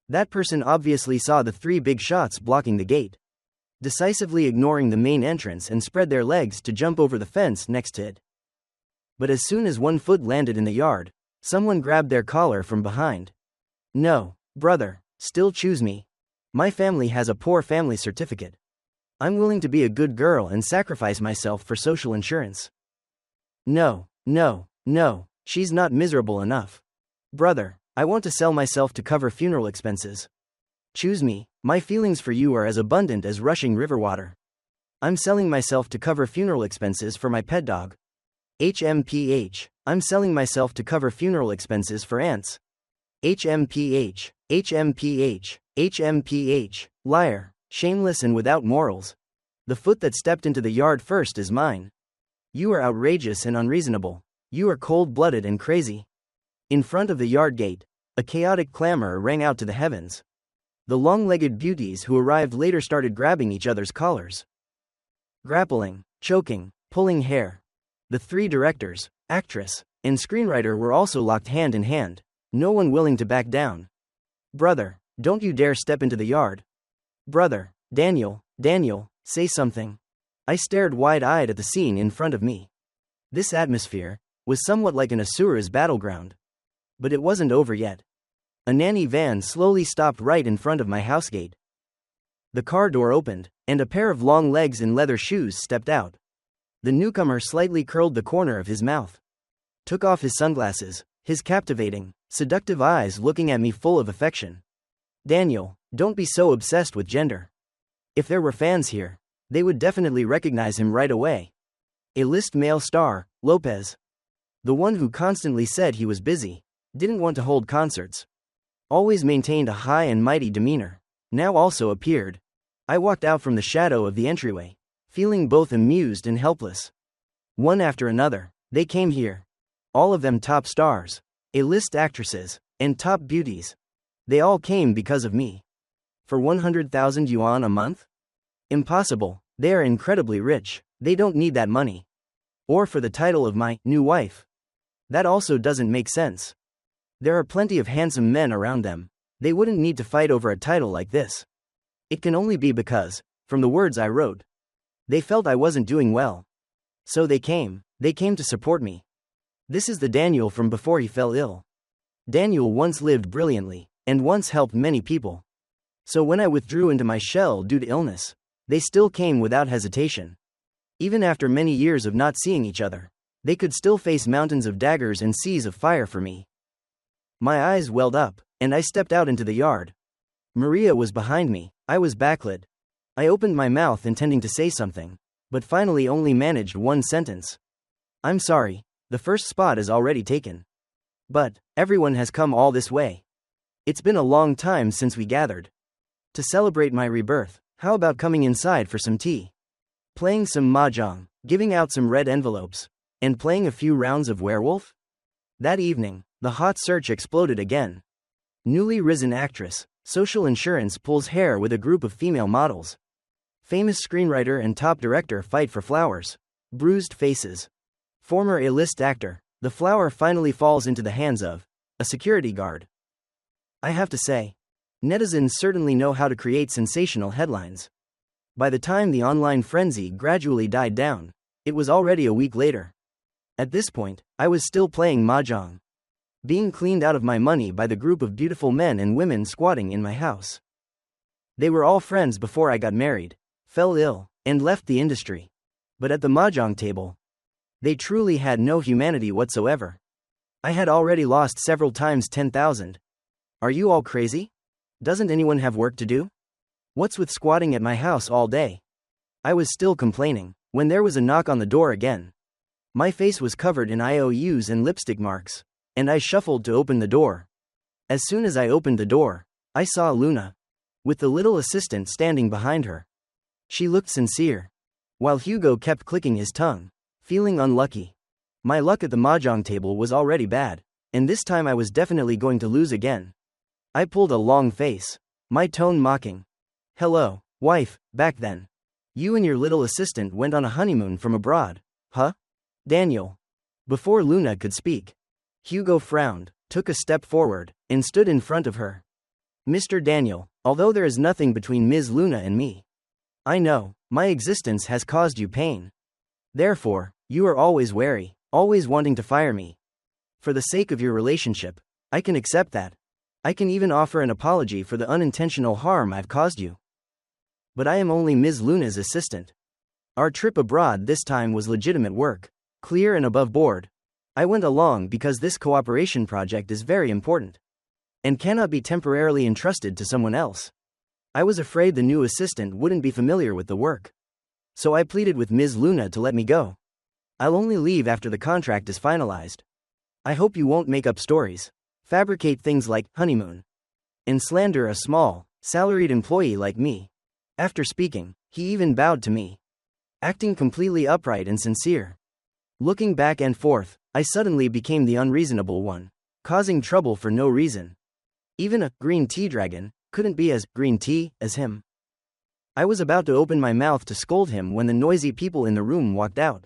That person obviously saw the three big shots blocking the gate, decisively ignoring the main entrance and spread their legs to jump over the fence next to it. But as soon as one foot landed in the yard, someone grabbed their collar from behind. No, brother, still choose me. My family has a poor family certificate. I'm willing to be a good girl and sacrifice myself for social insurance. No, no, no, she's not miserable enough. Brother, I want to sell myself to cover funeral expenses. Choose me, my feelings for you are as abundant as rushing river water. I'm selling myself to cover funeral expenses for my pet dog. HMPH, I'm selling myself to cover funeral expenses for ants. HMPH, HMPH, HMPH, liar, shameless and without morals. The foot that stepped into the yard first is mine. You are outrageous and unreasonable. You are cold-blooded and crazy. In front of the yard gate, a chaotic clamor rang out to the heavens. The long-legged beauties who arrived later started grabbing each other's collars, grappling, choking, pulling hair. The three directors, actress, and screenwriter were also locked hand in hand, no one willing to back down. Brother, don't you dare step into the yard. Brother, Daniel, say something. I stared wide-eyed at the scene in front of me. This atmosphere was somewhat like an Asura's battleground. But it wasn't over yet. A nanny van slowly stopped right in front of my house gate. The car door opened, and a pair of long legs in leather shoes stepped out. The newcomer slightly curled the corner of his mouth, took off his sunglasses, his captivating, seductive eyes looking at me full of affection. Daniel, don't be so obsessed with gender. If there were fans here, they would definitely recognize him right away. A-list male star, Lopez. The one who constantly said he was busy, didn't want to hold concerts, always maintained a high and mighty demeanor, now also appeared. I walked out from the shadow of the entryway, feeling both amused and helpless. One after another, they came here. All of them top stars, A-list actresses, and top beauties. They all came because of me. For 100,000 yuan a month? Impossible, they are incredibly rich, they don't need that money. Or for the title of my new wife. That also doesn't make sense. There are plenty of handsome men around them. They wouldn't need to fight over a title like this. It can only be because, from the words I wrote, they felt I wasn't doing well. So they came to support me. This is the Daniel from before he fell ill. Daniel once lived brilliantly, and once helped many people. So when I withdrew into my shell due to illness, they still came without hesitation. Even after many years of not seeing each other, they could still face mountains of daggers and seas of fire for me. My eyes welled up, and I stepped out into the yard. Maria was behind me, I was backlit. I opened my mouth intending to say something, but finally only managed one sentence. I'm sorry, the first spot is already taken. But, everyone has come all this way. It's been a long time since we gathered. To celebrate my rebirth, how about coming inside for some tea? Playing some mahjong, giving out some red envelopes, and playing a few rounds of werewolf? That evening, the hot search exploded again. Newly risen actress, social insurance pulls hair with a group of female models. Famous screenwriter and top director fight for flowers. Bruised faces. Former A-list actor, the flower finally falls into the hands of a security guard. I have to say, netizens certainly know how to create sensational headlines. By the time the online frenzy gradually died down, it was already a week later. At this point, I was still playing mahjong, being cleaned out of my money by the group of beautiful men and women squatting in my house. They were all friends before I got married, fell ill, and left the industry. But at the mahjong table, they truly had no humanity whatsoever. I had already lost several times 10,000. Are you all crazy? Doesn't anyone have work to do? What's with squatting at my house all day? I was still complaining, when there was a knock on the door again. My face was covered in IOUs and lipstick marks, and I shuffled to open the door. As soon as I opened the door, I saw Luna, with the little assistant standing behind her. She looked sincere, while Hugo kept clicking his tongue, feeling unlucky. My luck at the mahjong table was already bad, and this time I was definitely going to lose again. I pulled a long face, my tone mocking. Hello, Wife, back then. You and your little assistant went on a honeymoon from abroad. Huh? Daniel. Before Luna could speak, Hugo frowned, took a step forward, and stood in front of her. Mr. Daniel, although there is nothing between Ms. Luna and me, I know, my existence has caused you pain. Therefore, you are always wary, always wanting to fire me. For the sake of your relationship, I can accept that. I can even offer an apology for the unintentional harm I've caused you. But I am only Ms. Luna's assistant. Our trip abroad this time was legitimate work, clear and above board. I went along because this cooperation project is very important and cannot be temporarily entrusted to someone else. I was afraid the new assistant wouldn't be familiar with the work. So I pleaded with Ms. Luna to let me go. I'll only leave after the contract is finalized. I hope you won't make up stories, fabricate things like honeymoon, and slander a small, salaried employee like me. After speaking, he even bowed to me, acting completely upright and sincere. Looking back and forth, I suddenly became the unreasonable one, causing trouble for no reason. Even a green tea dragon couldn't be as green tea as him. I was about to open my mouth to scold him when the noisy people in the room walked out.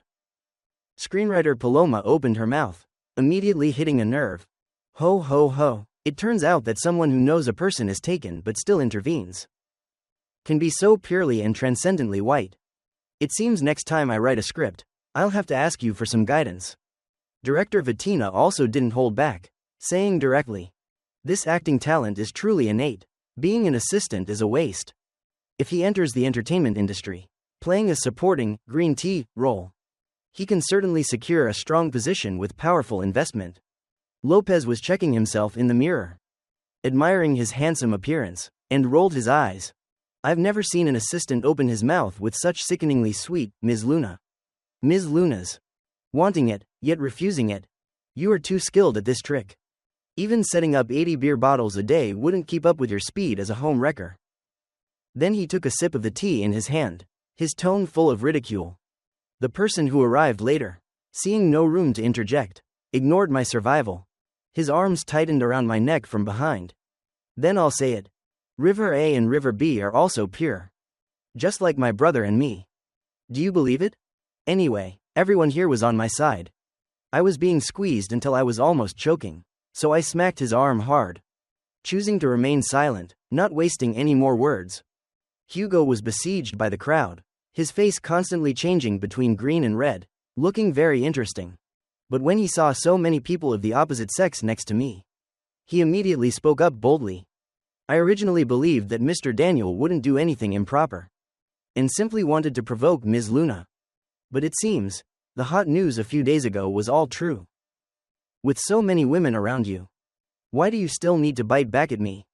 Screenwriter Paloma opened her mouth, immediately hitting a nerve. Ho ho ho, it turns out that someone who knows a person is taken but still intervenes can be so purely and transcendently white. It seems next time I write a script, I'll have to ask you for some guidance. Director Vatina also didn't hold back, saying directly, this acting talent is truly innate. Being an assistant is a waste. If he enters the entertainment industry, playing a supporting, green tea role, he can certainly secure a strong position with powerful investment. Lopez was checking himself in the mirror, admiring his handsome appearance, and rolled his eyes. I've never seen an assistant open his mouth with such sickeningly sweet, Ms. Luna. Ms. Luna's. Wanting it, yet refusing it. You are too skilled at this trick. Even setting up 80 beer bottles a day wouldn't keep up with your speed as a home wrecker. Then he took a sip of the tea in his hand, his tone full of ridicule. The person who arrived later, seeing no room to interject, ignored my survival. His arms tightened around my neck from behind. Then I'll say it. River A and River B are also pure. Just like my brother and me. Do you believe it? Anyway, everyone here was on my side. I was being squeezed until I was almost choking, so I smacked his arm hard, choosing to remain silent, not wasting any more words. Hugo was besieged by the crowd, his face constantly changing between green and red, looking very interesting. But when he saw so many people of the opposite sex next to me, he immediately spoke up boldly. I originally believed that Mr. Daniel wouldn't do anything improper, and simply wanted to provoke Ms. Luna. But it seems, the hot news a few days ago was all true. With so many women around you, why do you still need to bite back at me?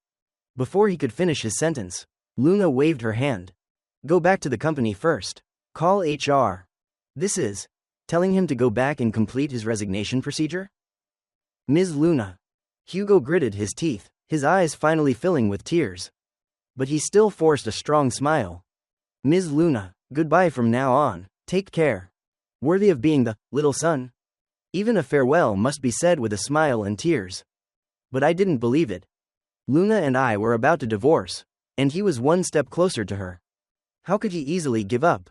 Before he could finish his sentence, Luna waved her hand. Go back to the company first. Call HR. This is telling him to go back and complete his resignation procedure? Ms. Luna. Hugo gritted his teeth, his eyes finally filling with tears. But he still forced a strong smile. Ms. Luna, goodbye from now on, take care. Worthy of being the little son. Even a farewell must be said with a smile and tears. But I didn't believe it. Luna and I were about to divorce, and he was one step closer to her. How could he easily give up?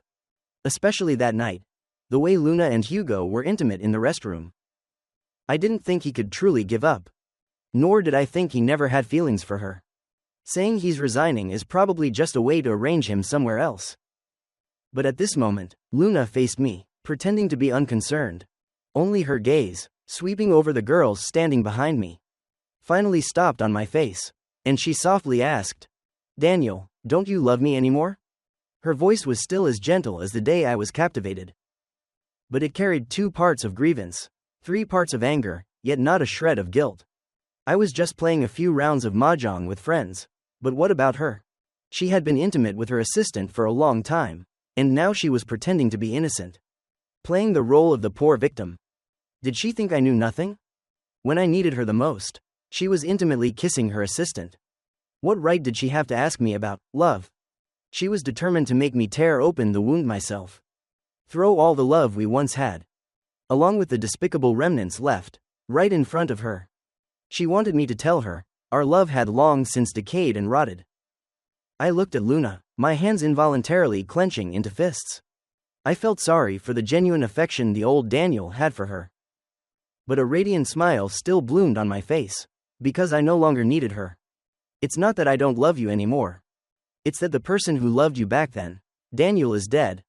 Especially that night, the way Luna and Hugo were intimate in the restroom. I didn't think he could truly give up. Nor did I think he never had feelings for her. Saying he's resigning is probably just a way to arrange him somewhere else. But at this moment, Luna faced me, pretending to be unconcerned. Only her gaze, sweeping over the girls standing behind me, finally stopped on my face, and she softly asked, Daniel, don't you love me anymore? Her voice was still as gentle as the day I was captivated. But it carried 2 parts of grievance, 3 parts of anger, yet not a shred of guilt. I was just playing a few rounds of mahjong with friends. But what about her? She had been intimate with her assistant for a long time, and now she was pretending to be innocent, playing the role of the poor victim. Did she think I knew nothing? When I needed her the most, she was intimately kissing her assistant. What right did she have to ask me about love? She was determined to make me tear open the wound myself. Throw all the love we once had, along with the despicable remnants left, right in front of her. She wanted me to tell her, our love had long since decayed and rotted. I looked at Luna, my hands involuntarily clenching into fists. I felt sorry for the genuine affection the old Daniel had for her. But a radiant smile still bloomed on my face, because I no longer needed her. It's not that I don't love you anymore. It's that the person who loved you back then, Daniel, is dead.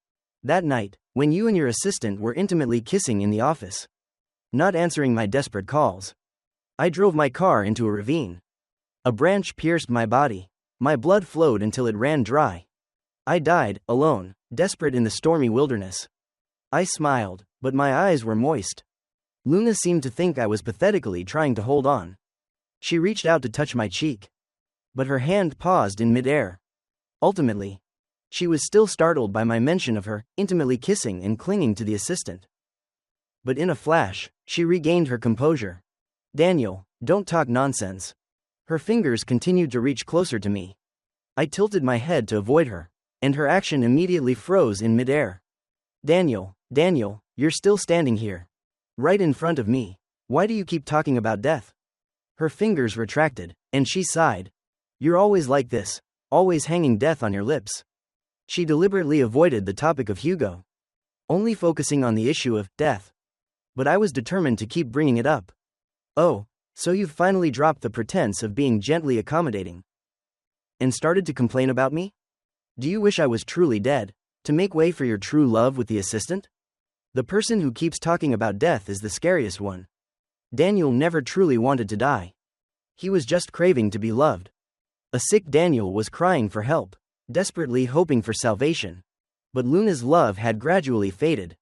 That night, when you and your assistant were intimately kissing in the office, not answering my desperate calls, I drove my car into a ravine. A branch pierced my body. My blood flowed until it ran dry. I died, alone, desperate in the stormy wilderness. I smiled, but my eyes were moist. Luna seemed to think I was pathetically trying to hold on. She reached out to touch my cheek, but her hand paused in midair. Ultimately, she was still startled by my mention of her intimately kissing and clinging to the assistant. But in a flash, she regained her composure. Daniel, don't talk nonsense. Her fingers continued to reach closer to me. I tilted my head to avoid her, and her action immediately froze in midair. Daniel, you're still standing here. Right in front of me. Why do you keep talking about death? Her fingers retracted, and she sighed. You're always like this, always hanging death on your lips. She deliberately avoided the topic of Hugo, only focusing on the issue of death. But I was determined to keep bringing it up. Oh, so you've finally dropped the pretense of being gently accommodating and started to complain about me? Do you wish I was truly dead, to make way for your true love with the assistant? The person who keeps talking about death is the scariest one. Daniel never truly wanted to die. He was just craving to be loved. A sick Daniel was crying for help, desperately hoping for salvation. But Luna's love had gradually faded.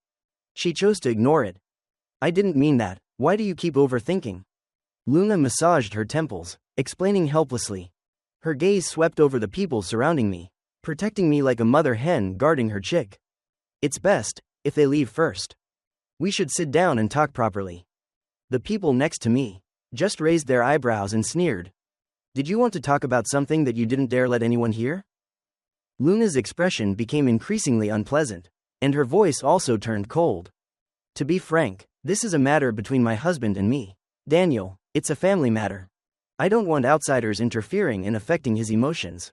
She chose to ignore it. I didn't mean that. Why do you keep overthinking? Luna massaged her temples, explaining helplessly. Her gaze swept over the people surrounding me, protecting me like a mother hen guarding her chick. It's best if they leave first. We should sit down and talk properly. The people next to me just raised their eyebrows and sneered. Did you want to talk about something that you didn't dare let anyone hear? Luna's expression became increasingly unpleasant, and her voice also turned cold. To be frank, this is a matter between my husband and me. Daniel, it's a family matter. I don't want outsiders interfering and affecting his emotions.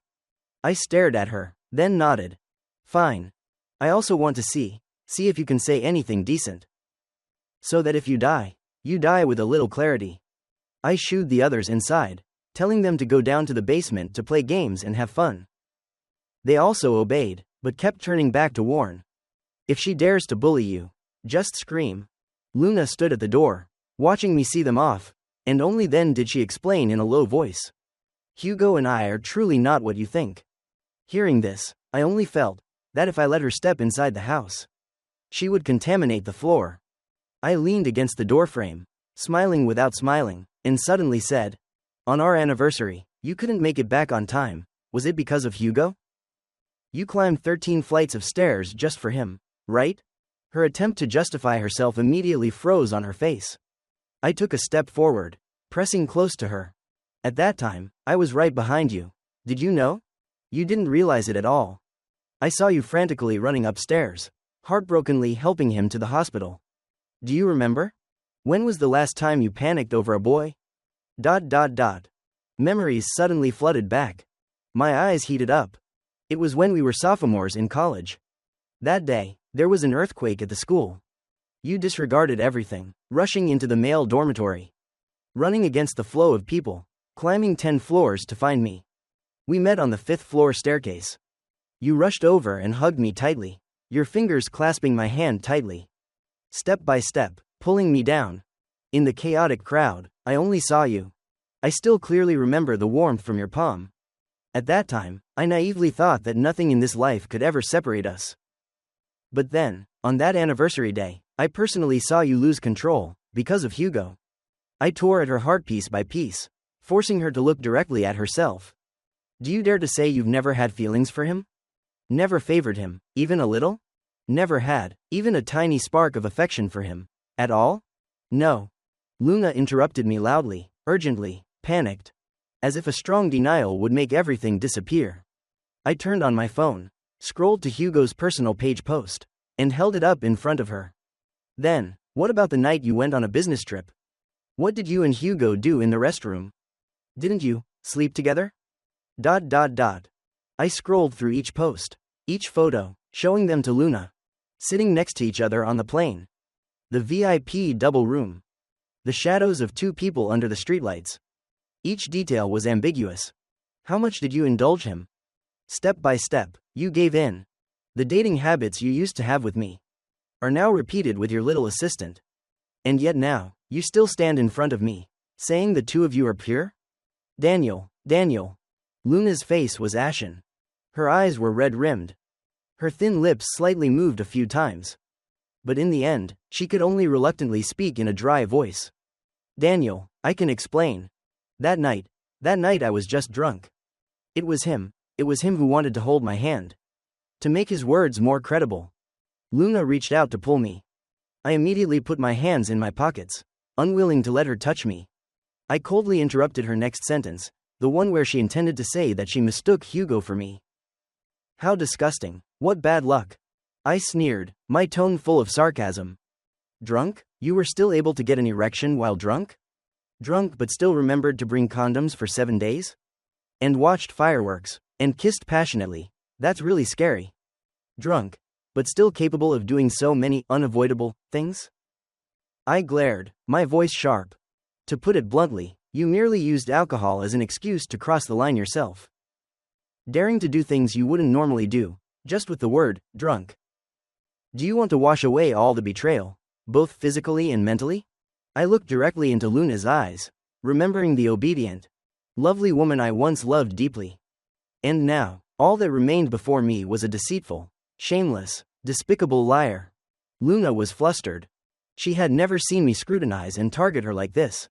I stared at her, then nodded. Fine. I also want to see if you can say anything decent. So that if you die with a little clarity. I shooed the others inside, telling them to go down to the basement to play games and have fun. They also obeyed, but kept turning back to warn. If she dares to bully you, just scream. Luna stood at the door, watching me see them off, and only then did she explain in a low voice. Hugo and I are truly not what you think. Hearing this, I only felt that if I let her step inside the house, she would contaminate the floor. I leaned against the doorframe, smiling without smiling, and suddenly said, on our anniversary, you couldn't make it back on time. Was it because of Hugo? You climbed 13 flights of stairs just for him, right? Her attempt to justify herself immediately froze on her face. I took a step forward, pressing close to her. At that time, I was right behind you. Did you know? You didn't realize it at all. I saw you frantically running upstairs, heartbrokenly helping him to the hospital. Do you remember? When was the last time you panicked over a boy? ... Memories suddenly flooded back. My eyes heated up. It was when we were sophomores in college. That day, there was an earthquake at the school. You disregarded everything, rushing into the male dormitory, running against the flow of people, climbing 10 floors to find me. We met on the 5th floor staircase. You rushed over and hugged me tightly, your fingers clasping my hand tightly. Step by step, pulling me down. In the chaotic crowd, I only saw you. I still clearly remember the warmth from your palm. At that time, I naively thought that nothing in this life could ever separate us. But then, on that anniversary day, I personally saw you lose control, because of Hugo. I tore at her heart piece by piece, forcing her to look directly at herself. Do you dare to say you've never had feelings for him? Never favored him, even a little? Never had, even a tiny spark of affection for him? At all? No. Luna interrupted me loudly, urgently, panicked. As if a strong denial would make everything disappear. I turned on my phone, scrolled to Hugo's personal page post, and held it up in front of her. Then, what about the night you went on a business trip? What did you and Hugo do in the restroom? Didn't you sleep together? I scrolled through each post, each photo, showing them to Luna, sitting next to each other on the plane. The VIP double room. The shadows of two people under the streetlights. Each detail was ambiguous. How much did you indulge him? Step by step, you gave in. The dating habits you used to have with me are now repeated with your little assistant. And yet now, you still stand in front of me, saying the two of you are pure? Daniel. Luna's face was ashen. Her eyes were red-rimmed. Her thin lips slightly moved a few times. But in the end, she could only reluctantly speak in a dry voice. Daniel, I can explain. That night I was just drunk. It was him who wanted to hold my hand. To make his words more credible, Luna reached out to pull me. I immediately put my hands in my pockets, unwilling to let her touch me. I coldly interrupted her next sentence, the one where she intended to say that she mistook Hugo for me. How disgusting, what bad luck. I sneered, my tone full of sarcasm. Drunk? You were still able to get an erection while drunk? Drunk but still remembered to bring condoms for 7 days? And watched fireworks, and kissed passionately. That's really scary. Drunk, but still capable of doing so many unavoidable things? I glared, my voice sharp. To put it bluntly, you merely used alcohol as an excuse to cross the line yourself. Daring to do things you wouldn't normally do, just with the word, drunk. Do you want to wash away all the betrayal, both physically and mentally? I looked directly into Luna's eyes, remembering the obedient, lovely woman I once loved deeply. And now, all that remained before me was a deceitful, shameless, despicable liar. Luna was flustered. She had never seen me scrutinize and target her like this.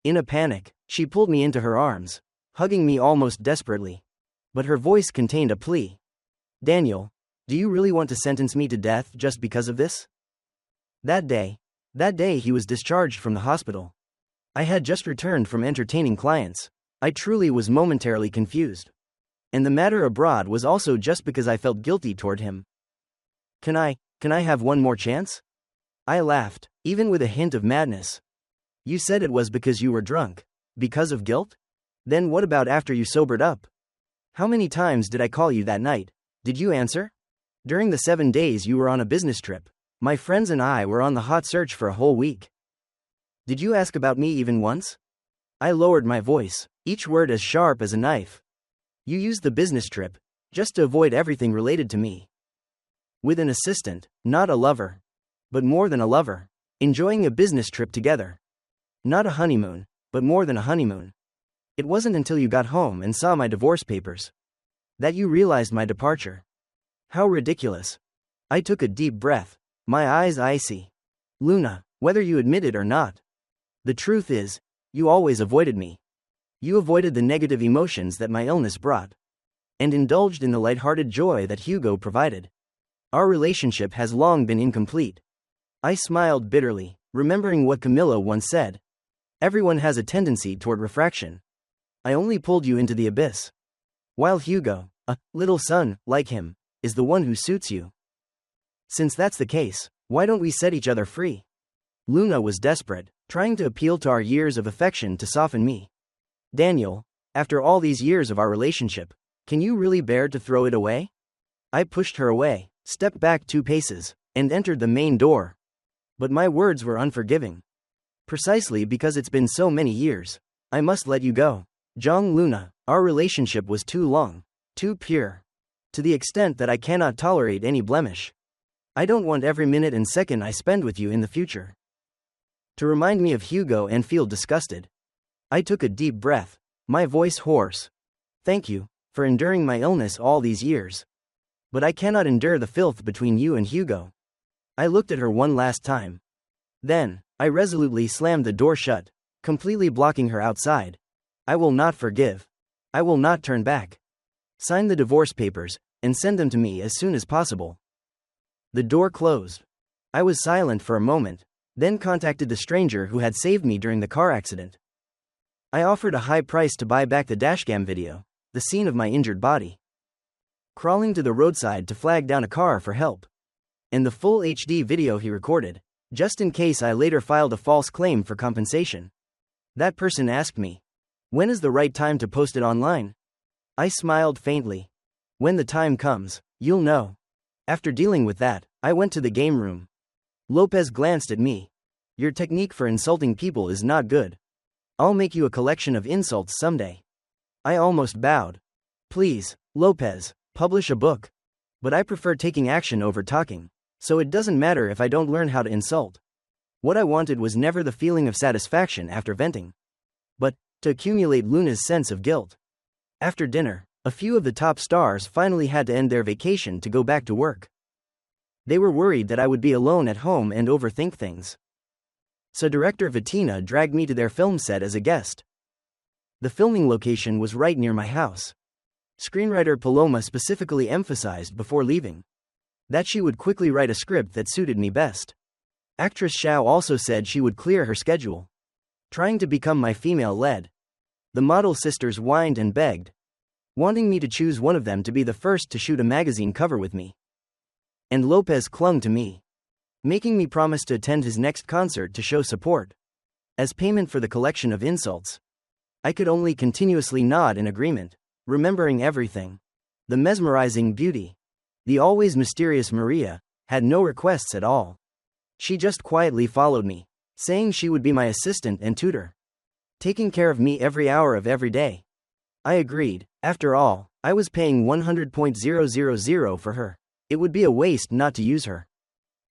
In a panic, she pulled me into her arms, hugging me almost desperately. But her voice contained a plea. Daniel, do you really want to sentence me to death just because of this? That day he was discharged from the hospital. I had just returned from entertaining clients. I truly was momentarily confused. And the matter abroad was also just because I felt guilty toward him. Can I have one more chance? I laughed, even with a hint of madness. You said it was because you were drunk. Because of guilt? Then what about after you sobered up? How many times did I call you that night? Did you answer? During the 7 days you were on a business trip, my friends and I were on the hot search for a whole week. Did you ask about me even once? I lowered my voice, each word as sharp as a knife. You used the business trip, just to avoid everything related to me. With an assistant, not a lover. But more than a lover. Enjoying a business trip together. Not a honeymoon, but more than a honeymoon. It wasn't until you got home and saw my divorce papers that you realized my departure. How ridiculous. I took a deep breath, my eyes icy. Luna, whether you admit it or not, the truth is, you always avoided me. You avoided the negative emotions that my illness brought, and indulged in the lighthearted joy that Hugo provided. Our relationship has long been incomplete. I smiled bitterly, remembering what Camilla once said. Everyone has a tendency toward refraction. I only pulled you into the abyss. While Hugo, a little son, like him, is the one who suits you. Since that's the case, why don't we set each other free? Luna was desperate, trying to appeal to our years of affection to soften me. Daniel, after all these years of our relationship, can you really bear to throw it away? I pushed her away, stepped back 2 paces, and entered the main door. But my words were unforgiving. Precisely because it's been so many years, I must let you go. Jong Luna, our relationship was too long, too pure. To the extent that I cannot tolerate any blemish. I don't want every minute and second I spend with you in the future to remind me of Hugo and feel disgusted. I took a deep breath, my voice hoarse. Thank you for enduring my illness all these years. But I cannot endure the filth between you and Hugo. I looked at her one last time. Then, I resolutely slammed the door shut, completely blocking her outside. I will not forgive. I will not turn back. Sign the divorce papers, and send them to me as soon as possible. The door closed. I was silent for a moment, then contacted the stranger who had saved me during the car accident. I offered a high price to buy back the dashcam video, the scene of my injured body. Crawling to the roadside to flag down a car for help. And the full HD video he recorded, just in case I later filed a false claim for compensation. That person asked me, when is the right time to post it online? I smiled faintly. When the time comes, you'll know. After dealing with that, I went to the game room. Lopez glanced at me. Your technique for insulting people is not good. I'll make you a collection of insults someday. I almost bowed. Please, Lopez, publish a book. But I prefer taking action over talking, so it doesn't matter if I don't learn how to insult. What I wanted was never the feeling of satisfaction after venting, but to accumulate Luna's sense of guilt. After dinner, a few of the top stars finally had to end their vacation to go back to work. They were worried that I would be alone at home and overthink things. So director Vatina dragged me to their film set as a guest. The filming location was right near my house. Screenwriter Paloma specifically emphasized before leaving that she would quickly write a script that suited me best. Actress Xiao also said she would clear her schedule, trying to become my female lead. The model sisters whined and begged, wanting me to choose one of them to be the first to shoot a magazine cover with me. And Lopez clung to me, making me promise to attend his next concert to show support. As payment for the collection of insults, I could only continuously nod in agreement, remembering everything. The mesmerizing beauty, the always mysterious Maria, had no requests at all. She just quietly followed me, saying she would be my assistant and tutor, taking care of me every hour of every day. I agreed. After all, I was paying 100,000 for her. It would be a waste not to use her.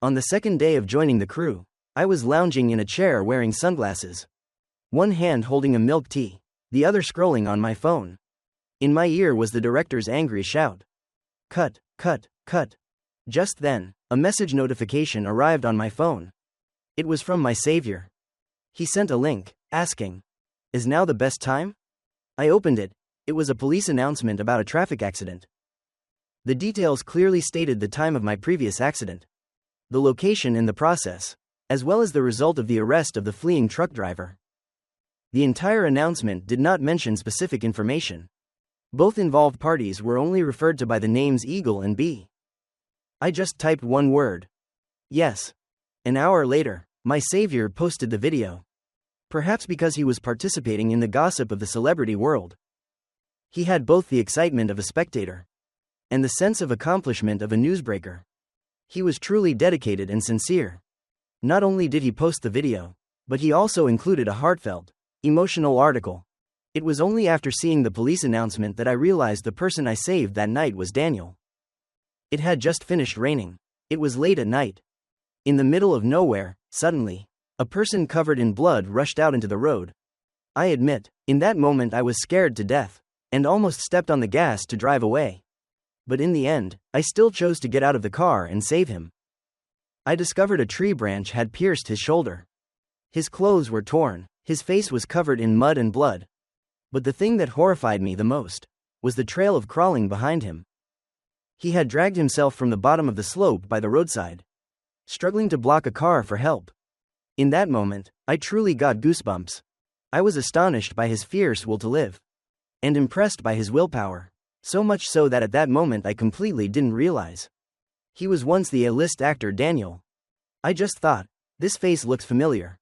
On the second day of joining the crew, I was lounging in a chair wearing sunglasses, one hand holding a milk tea, the other scrolling on my phone. In my ear was the director's angry shout. Cut, cut, cut. Just then, a message notification arrived on my phone. It was from my savior. He sent a link, asking, "Is now the best time?" I opened it. It was a police announcement about a traffic accident. The details clearly stated the time of my previous accident, the location and the process, as well as the result of the arrest of the fleeing truck driver. The entire announcement did not mention specific information. Both involved parties were only referred to by the names Eagle and B. I just typed one word. Yes. An hour later, my savior posted the video. Perhaps because he was participating in the gossip of the celebrity world. He had both the excitement of a spectator and the sense of accomplishment of a newsbreaker. He was truly dedicated and sincere. Not only did he post the video, but he also included a heartfelt, emotional article. It was only after seeing the police announcement that I realized the person I saved that night was Daniel. It had just finished raining. It was late at night. In the middle of nowhere, suddenly, a person covered in blood rushed out into the road. I admit, in that moment I was scared to death, and almost stepped on the gas to drive away. But in the end, I still chose to get out of the car and save him. I discovered a tree branch had pierced his shoulder. His clothes were torn, his face was covered in mud and blood. But the thing that horrified me the most was the trail of crawling behind him. He had dragged himself from the bottom of the slope by the roadside, struggling to block a car for help. In that moment, I truly got goosebumps. I was astonished by his fierce will to live, and impressed by his willpower. So much so that at that moment I completely didn't realize he was once the A-list actor Daniel. I just thought, this face looks familiar.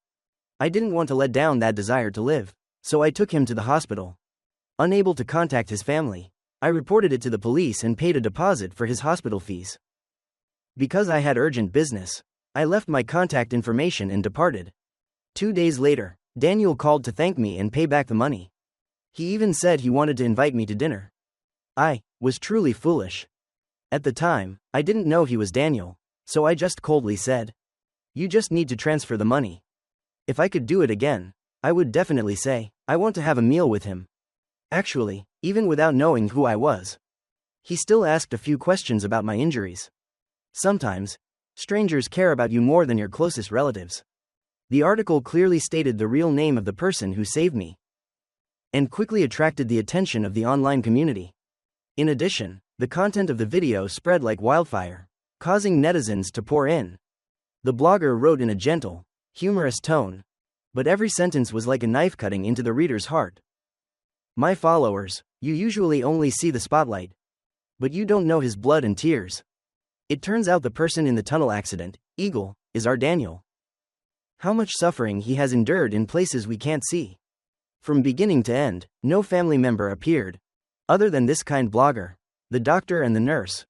I didn't want to let down that desire to live, so I took him to the hospital. Unable to contact his family, I reported it to the police and paid a deposit for his hospital fees. Because I had urgent business, I left my contact information and departed. 2 days later, Daniel called to thank me and pay back the money. He even said he wanted to invite me to dinner. I was truly foolish. At the time, I didn't know he was Daniel, so I just coldly said, "You just need to transfer the money." If I could do it again, I would definitely say, "I want to have a meal with him." Actually, even without knowing who I was, he still asked a few questions about my injuries. Sometimes, strangers care about you more than your closest relatives. The article clearly stated the real name of the person who saved me, and quickly attracted the attention of the online community. In addition, the content of the video spread like wildfire, causing netizens to pour in. The blogger wrote in a gentle, humorous tone, but every sentence was like a knife cutting into the reader's heart. "My followers, you usually only see the spotlight, but you don't know his blood and tears. It turns out the person in the tunnel accident, Eagle, is our Daniel. How much suffering he has endured in places we can't see. From beginning to end, no family member appeared, other than this kind blogger. the doctor and the nurse.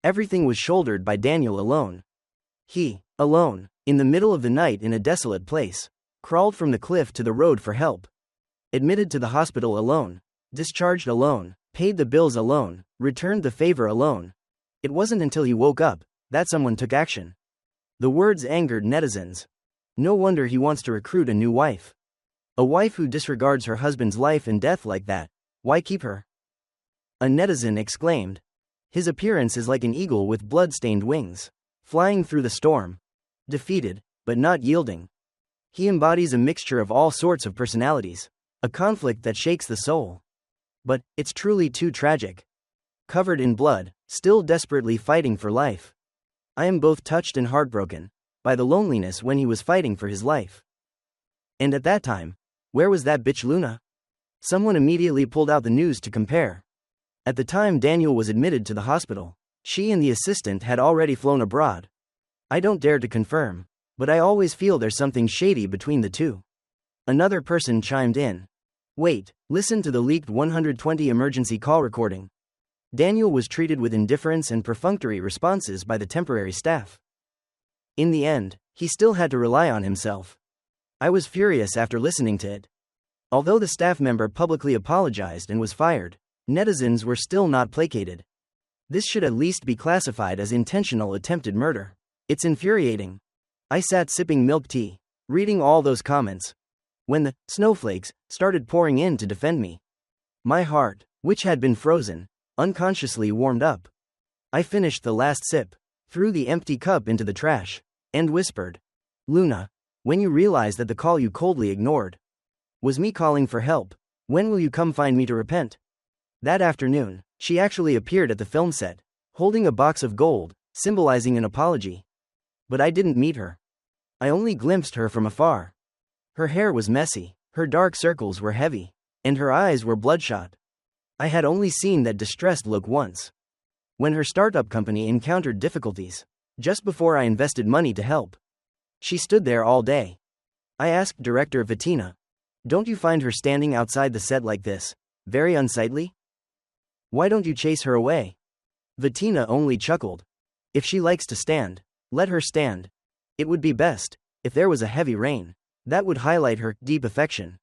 Everything was shouldered by Daniel alone. He, alone, in the middle of the night in a desolate place, crawled from the cliff to the road for help. Admitted to the hospital alone, discharged alone, paid the bills alone, returned the favor alone. It wasn't until he woke up that someone took action. The words angered netizens. No wonder he wants to recruit a new wife. A wife who disregards her husband's life and death like that. Why keep her? A netizen exclaimed. His appearance is like an eagle with blood-stained wings, flying through the storm. Defeated, but not yielding. He embodies a mixture of all sorts of personalities, a conflict that shakes the soul. But it's truly too tragic. Covered in blood, still desperately fighting for life. I am both touched and heartbroken by the loneliness when he was fighting for his life. And at that time, where was that bitch Luna? Someone immediately pulled out the news to compare. At the time Daniel was admitted to the hospital, she and the assistant had already flown abroad. I don't dare to confirm, but I always feel there's something shady between the two. Another person chimed in. Wait, listen to the leaked 120 emergency call recording. Daniel was treated with indifference and perfunctory responses by the temporary staff. In the end, he still had to rely on himself. I was furious after listening to it. Although the staff member publicly apologized and was fired, netizens were still not placated. This should at least be classified as intentional attempted murder. It's infuriating. I sat sipping milk tea, reading all those comments, when the snowflakes started pouring in to defend me. My heart, which had been frozen, unconsciously warmed up. I finished the last sip, threw the empty cup into the trash, and whispered, Luna, when you realize that the call you coldly ignored was me calling for help, when will you come find me to repent? That afternoon, she actually appeared at the film set, holding a box of gold, symbolizing an apology. But I didn't meet her. I only glimpsed her from afar. Her hair was messy, her dark circles were heavy, and her eyes were bloodshot. I had only seen that distressed look once. When her startup company encountered difficulties, just before I invested money to help. She stood there all day. I asked director Vatina, don't you find her standing outside the set like this very unsightly? Why don't you chase her away? Vatina only chuckled. If she likes to stand, let her stand. It would be best if there was a heavy rain. That would highlight her deep affection.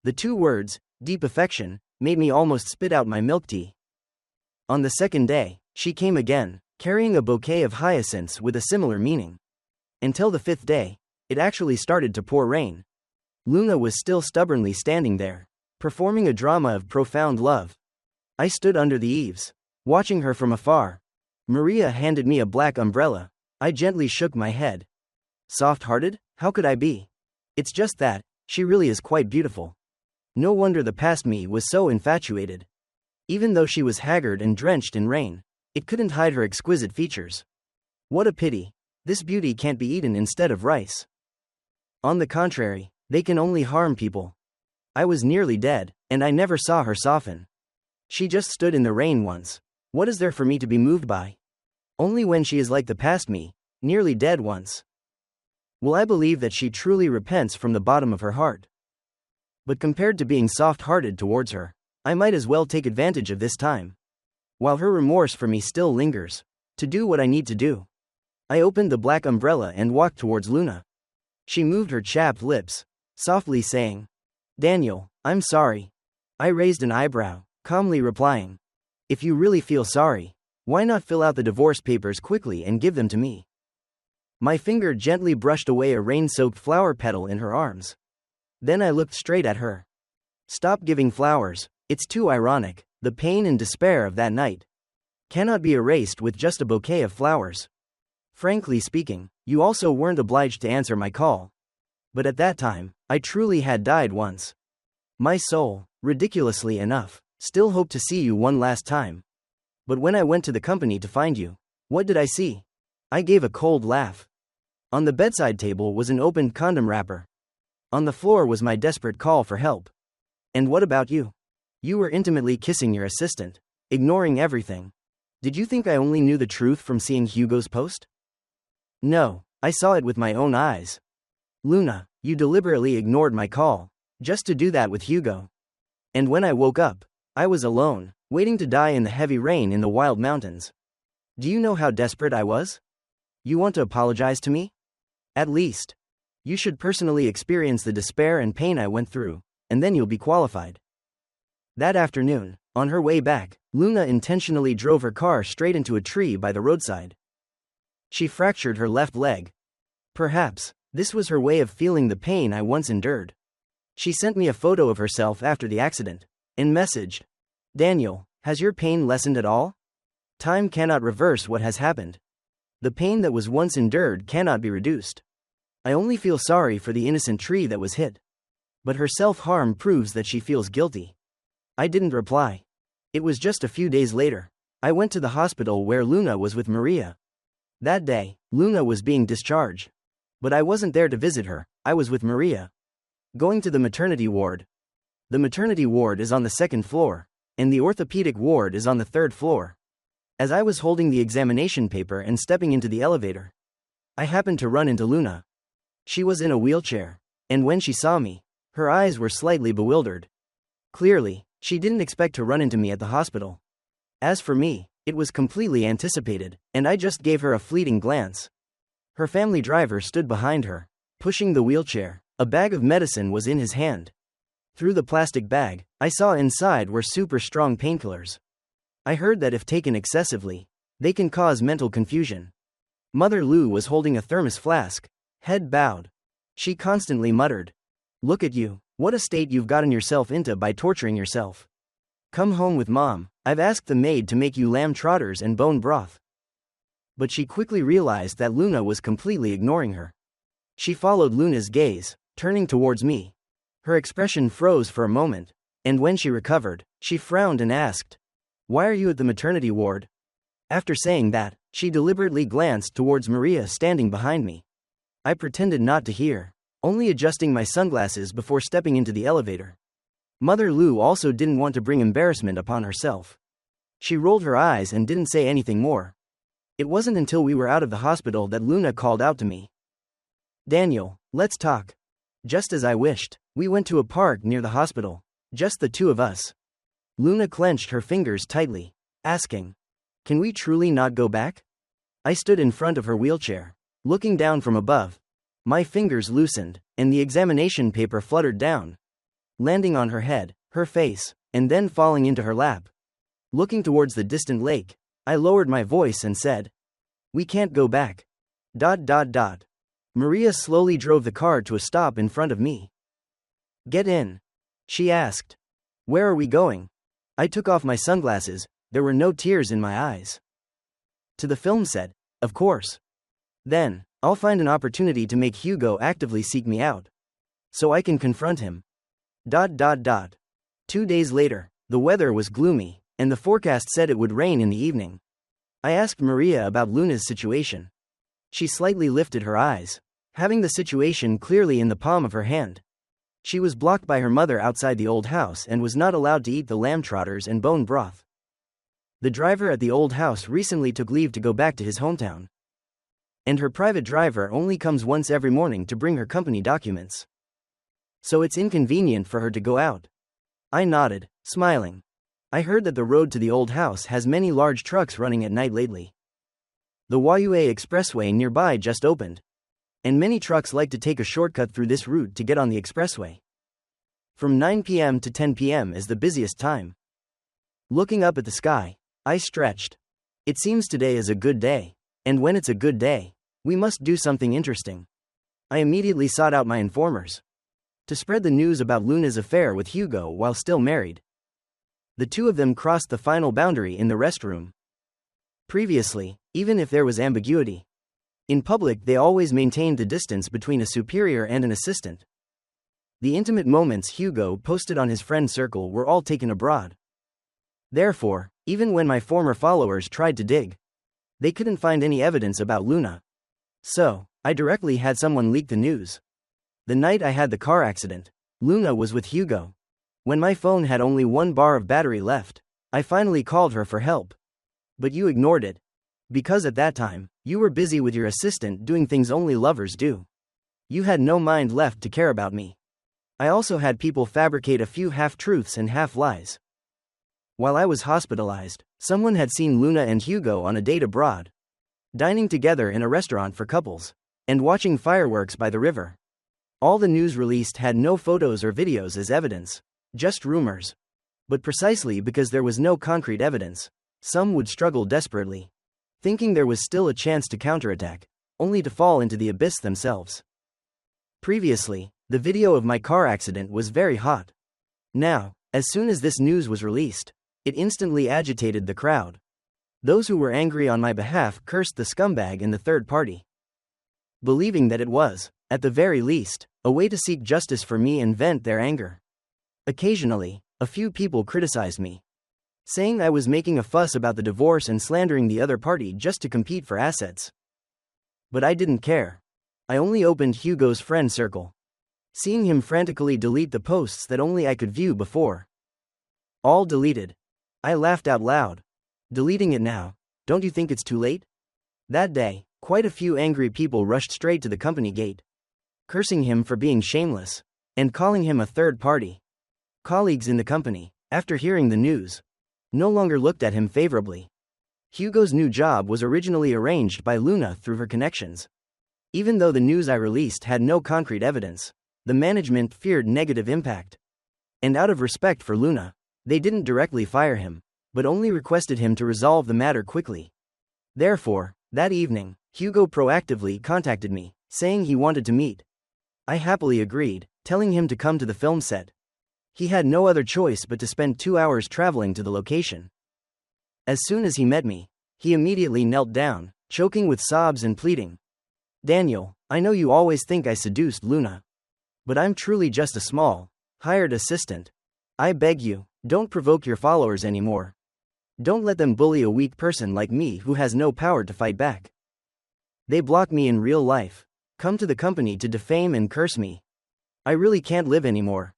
The two words, deep affection, made me almost spit out my milk tea. On the second day, she came again, carrying a bouquet of hyacinths with a similar meaning. Until the fifth day, it actually started to pour rain. Luna was still stubbornly standing there, performing a drama of profound love. I stood under the eaves, watching her from afar. Maria handed me a black umbrella. I gently shook my head. Soft-hearted? How could I be? It's just that, she really is quite beautiful. No wonder the past me was so infatuated. Even though she was haggard and drenched in rain, it couldn't hide her exquisite features. What a pity. This beauty can't be eaten instead of rice. On the contrary, they can only harm people. I was nearly dead, and I never saw her soften. She just stood in the rain once. What is there for me to be moved by? Only when she is like the past me, nearly dead once. Will I believe that she truly repents from the bottom of her heart? But compared to being soft-hearted towards her, I might as well take advantage of this time. While her remorse for me still lingers, to do what I need to do. I opened the black umbrella and walked towards Luna. She moved her chapped lips, softly saying, Daniel, I'm sorry. I raised an eyebrow, calmly replying, if you really feel sorry, why not fill out the divorce papers quickly and give them to me? My finger gently brushed away a rain-soaked flower petal in her arms. Then I looked straight at her. Stop giving flowers, it's too ironic. The pain and despair of that night cannot be erased with just a bouquet of flowers. Frankly speaking, you also weren't obliged to answer my call. But at that time, I truly had died once. My soul, ridiculously enough, still hoped to see you one last time. But when I went to the company to find you, what did I see? I gave a cold laugh. On the bedside table was an opened condom wrapper. On the floor was my desperate call for help. And what about you? You were intimately kissing your assistant, ignoring everything. Did you think I only knew the truth from seeing Hugo's post? No, I saw it with my own eyes. Luna, you deliberately ignored my call, just to do that with Hugo. And when I woke up, I was alone, waiting to die in the heavy rain in the wild mountains. Do you know how desperate I was? You want to apologize to me? At least. You should personally experience the despair and pain I went through, and then you'll be qualified. That afternoon, on her way back, Luna intentionally drove her car straight into a tree by the roadside. She fractured her left leg. Perhaps this was her way of feeling the pain I once endured. She sent me a photo of herself after the accident, and messaged, "Daniel, has your pain lessened at all? Time cannot reverse what has happened. The pain that was once endured cannot be reduced. I only feel sorry for the innocent tree that was hit." But her self-harm proves that she feels guilty. I didn't reply. It was just a few days later. I went to the hospital where Luna was with Maria. That day, Luna was being discharged. But I wasn't there to visit her, I was with Maria. Going to the maternity ward. The maternity ward is on the second floor, and the orthopedic ward is on the third floor. As I was holding the examination paper and stepping into the elevator, I happened to run into Luna. She was in a wheelchair, and when she saw me, her eyes were slightly bewildered. Clearly, she didn't expect to run into me at the hospital. As for me, it was completely anticipated, and I just gave her a fleeting glance. Her family driver stood behind her, pushing the wheelchair. A bag of medicine was in his hand. Through the plastic bag, I saw inside were super strong painkillers. I heard that if taken excessively, they can cause mental confusion. Mother Lou was holding a thermos flask, head bowed. She constantly muttered, "Look at you, what a state you've gotten yourself into by torturing yourself. Come home with Mom, I've asked the maid to make you lamb trotters and bone broth." But she quickly realized that Luna was completely ignoring her. She followed Luna's gaze, turning towards me. Her expression froze for a moment, and when she recovered, she frowned and asked, "Why are you at the maternity ward?" After saying that, she deliberately glanced towards Maria standing behind me. I pretended not to hear, only adjusting my sunglasses before stepping into the elevator. Mother Lou also didn't want to bring embarrassment upon herself. She rolled her eyes and didn't say anything more. It wasn't until we were out of the hospital that Luna called out to me, "Daniel, let's talk." Just as I wished, we went to a park near the hospital, just the two of us. Luna clenched her fingers tightly, asking, "Can we truly not go back?" I stood in front of her wheelchair, looking down from above. My fingers loosened, and the examination paper fluttered down, landing on her head, her face, and then falling into her lap. Looking towards the distant lake, I lowered my voice and said, "We can't go back." Maria slowly drove the car to a stop in front of me. "Get in," she asked. "Where are we going?" I took off my sunglasses, there were no tears in my eyes. "To the film set, of course. Then, I'll find an opportunity to make Hugo actively seek me out, so I can confront him." 2 days later, the weather was gloomy, and the forecast said it would rain in the evening. I asked Maria about Luna's situation. She slightly lifted her eyes, having the situation clearly in the palm of her hand. She was blocked by her mother outside the old house and was not allowed to eat the lamb trotters and bone broth. The driver at the old house recently took leave to go back to his hometown. And her private driver only comes once every morning to bring her company documents. So it's inconvenient for her to go out. I nodded, smiling. I heard that the road to the old house has many large trucks running at night lately. The Yue Expressway nearby just opened, and many trucks like to take a shortcut through this route to get on the expressway. From 9 p.m. to 10 p.m. is the busiest time. Looking up at the sky, I stretched. It seems today is a good day, and when it's a good day, we must do something interesting. I immediately sought out my informers to spread the news about Luna's affair with Hugo while still married. The two of them crossed the final boundary in the restroom. Previously, even if there was ambiguity, in public they always maintained the distance between a superior and an assistant. The intimate moments Hugo posted on his friend circle were all taken abroad. Therefore, even when my former followers tried to dig, they couldn't find any evidence about Luna. So, I directly had someone leak the news. The night I had the car accident, Luna was with Hugo. When my phone had only 1 bar of battery left, I finally called her for help. But you ignored it. Because at that time, you were busy with your assistant doing things only lovers do. You had no mind left to care about me. I also had people fabricate a few half-truths and half-lies. While I was hospitalized, someone had seen Luna and Hugo on a date abroad, dining together in a restaurant for couples, and watching fireworks by the river. All the news released had no photos or videos as evidence, just rumors. But precisely because there was no concrete evidence, some would struggle desperately, thinking there was still a chance to counterattack, only to fall into the abyss themselves. Previously, the video of my car accident was very hot. Now, as soon as this news was released, it instantly agitated the crowd. Those who were angry on my behalf cursed the scumbag in the third party, believing that it was, at the very least, a way to seek justice for me and vent their anger. Occasionally, a few people criticized me, saying I was making a fuss about the divorce and slandering the other party just to compete for assets. But I didn't care. I only opened Hugo's friend circle, seeing him frantically delete the posts that only I could view before. All deleted. I laughed out loud. Deleting it now, don't you think it's too late? That day, quite a few angry people rushed straight to the company gate, cursing him for being shameless, and calling him a third party. Colleagues in the company, after hearing the news, no longer looked at him favorably. Hugo's new job was originally arranged by Luna through her connections. Even though the news I released had no concrete evidence, the management feared negative impact. And out of respect for Luna, they didn't directly fire him, but only requested him to resolve the matter quickly. Therefore, that evening, Hugo proactively contacted me, saying he wanted to meet. I happily agreed, telling him to come to the film set. He had no other choice but to spend 2 hours traveling to the location. As soon as he met me, he immediately knelt down, choking with sobs and pleading. "Daniel, I know you always think I seduced Luna. But I'm truly just a small, hired assistant. I beg you, don't provoke your followers anymore. Don't let them bully a weak person like me who has no power to fight back. They block me in real life, come to the company to defame and curse me. I really can't live anymore.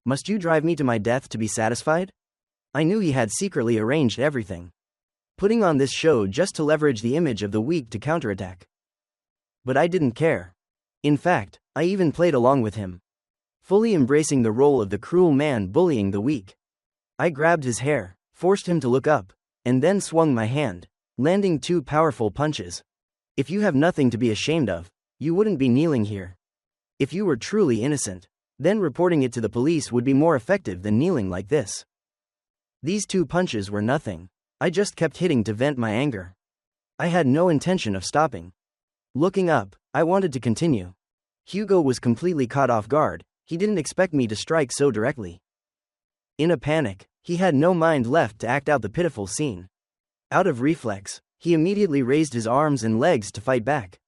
Must you drive me to my death to be satisfied?" I knew he had secretly arranged everything, putting on this show just to leverage the image of the weak to counterattack. But I didn't care. In fact, I even played along with him, fully embracing the role of the cruel man bullying the weak. I grabbed his hair, forced him to look up, and then swung my hand, landing 2 powerful punches. If you have nothing to be ashamed of, you wouldn't be kneeling here. If you were truly innocent, then reporting it to the police would be more effective than kneeling like this. These 2 punches were nothing. I just kept hitting to vent my anger. I had no intention of stopping. Looking up, I wanted to continue. Hugo was completely caught off guard. He didn't expect me to strike so directly. In a panic, he had no mind left to act out the pitiful scene. Out of reflex, he immediately raised his arms and legs to fight back.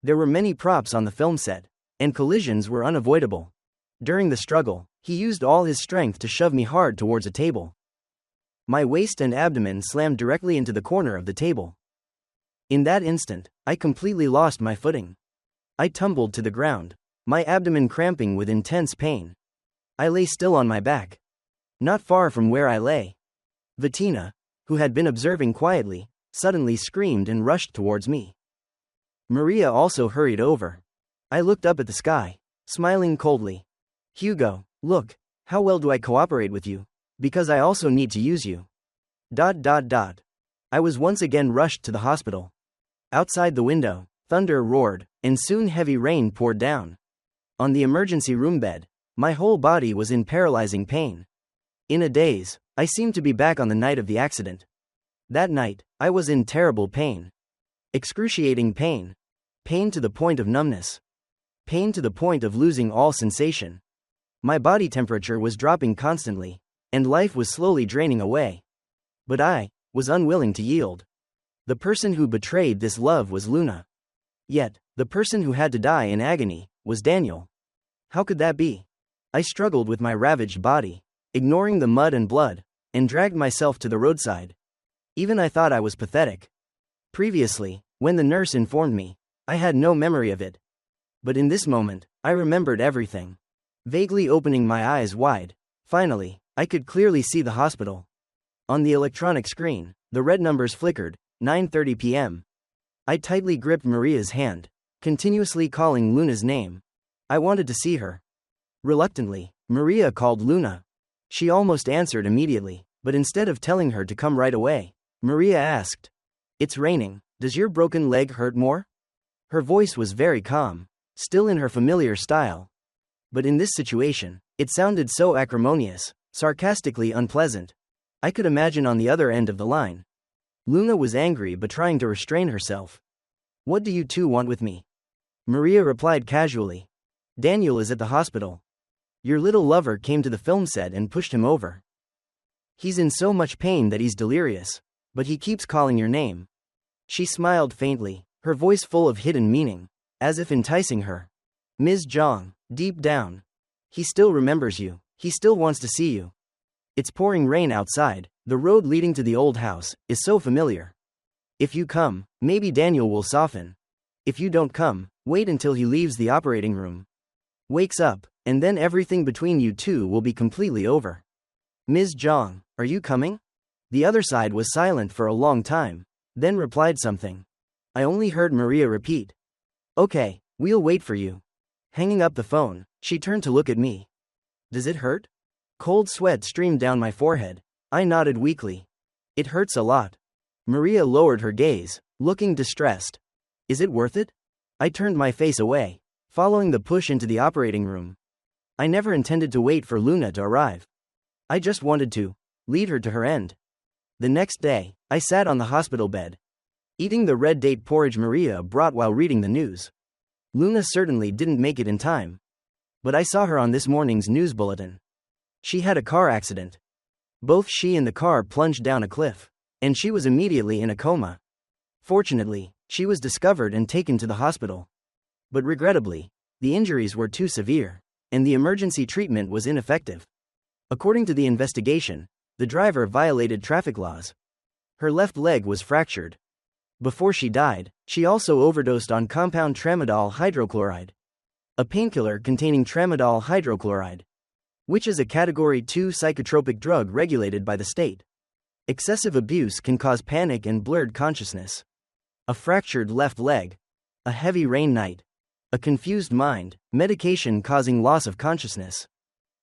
There were many props on the film set, and collisions were unavoidable. During the struggle, he used all his strength to shove me hard towards a table. My waist and abdomen slammed directly into the corner of the table. In that instant, I completely lost my footing. I tumbled to the ground, my abdomen cramping with intense pain. I lay still on my back. Not far from where I lay, Vatina, who had been observing quietly, suddenly screamed and rushed towards me. Maria also hurried over. I looked up at the sky, smiling coldly. "Hugo, look, how well do I cooperate with you? Because I also need to use you." I was once again rushed to the hospital. Outside the window, thunder roared, and soon heavy rain poured down. On the emergency room bed, my whole body was in paralyzing pain. In a daze, I seemed to be back on the night of the accident. That night, I was in terrible pain. Excruciating pain. Pain to the point of numbness. Pain to the point of losing all sensation. My body temperature was dropping constantly, and life was slowly draining away. But I was unwilling to yield. The person who betrayed this love was Luna. Yet, the person who had to die in agony was Daniel. How could that be? I struggled with my ravaged body, ignoring the mud and blood, and dragged myself to the roadside. Even I thought I was pathetic. Previously, when the nurse informed me, I had no memory of it. But in this moment, I remembered everything. Vaguely opening my eyes wide, finally, I could clearly see the hospital. On the electronic screen, the red numbers flickered, 9:30 p.m. I tightly gripped Maria's hand, continuously calling Luna's name. I wanted to see her. Reluctantly, Maria called Luna. She almost answered immediately, But instead of telling her to come right away, Maria asked, "It's raining. Does your broken leg hurt more?" Her voice was very calm, still in her familiar style. But in this situation, it sounded so acrimonious, sarcastically unpleasant. I could imagine on the other end of the line. Luna was angry but trying to restrain herself. "What do you two want with me?" Maria replied casually. "Daniel is at the hospital. Your little lover came to the film set and pushed him over. He's in so much pain that he's delirious, but he keeps calling your name." She smiled faintly, her voice full of hidden meaning, as if enticing her. "Ms. Zhang, deep down, he still remembers you. He still wants to see you. It's pouring rain outside. The road leading to the old house is so familiar. If you come, maybe Daniel will soften. If you don't come, wait until he leaves the operating room. Wakes up, and then everything between you two will be completely over." "Ms. Zhang, are you coming?" The other side was silent for a long time, then replied something. I only heard Maria repeat, "Okay, we'll wait for you." Hanging up the phone, she turned to look at me. "Does it hurt?" Cold sweat streamed down my forehead. I nodded weakly. "It hurts a lot." Maria lowered her gaze, looking distressed. "Is it worth it?" I turned my face away, following the push into the operating room. I never intended to wait for Luna to arrive. I just wanted to lead her to her end. The next day, I sat on the hospital bed, eating the red date porridge Maria brought while reading the news. Luna certainly didn't make it in time. But I saw her on this morning's news bulletin. She had a car accident. Both she and the car plunged down a cliff, and she was immediately in a coma. Fortunately, she was discovered and taken to the hospital. But regrettably, the injuries were too severe, and the emergency treatment was ineffective. According to the investigation, the driver violated traffic laws. Her left leg was fractured. Before she died, she also overdosed on compound tramadol hydrochloride, a painkiller containing tramadol hydrochloride, which is a Category 2 psychotropic drug regulated by the state. Excessive abuse can cause panic and blurred consciousness. A fractured left leg, a heavy rain night, a confused mind, medication causing loss of consciousness,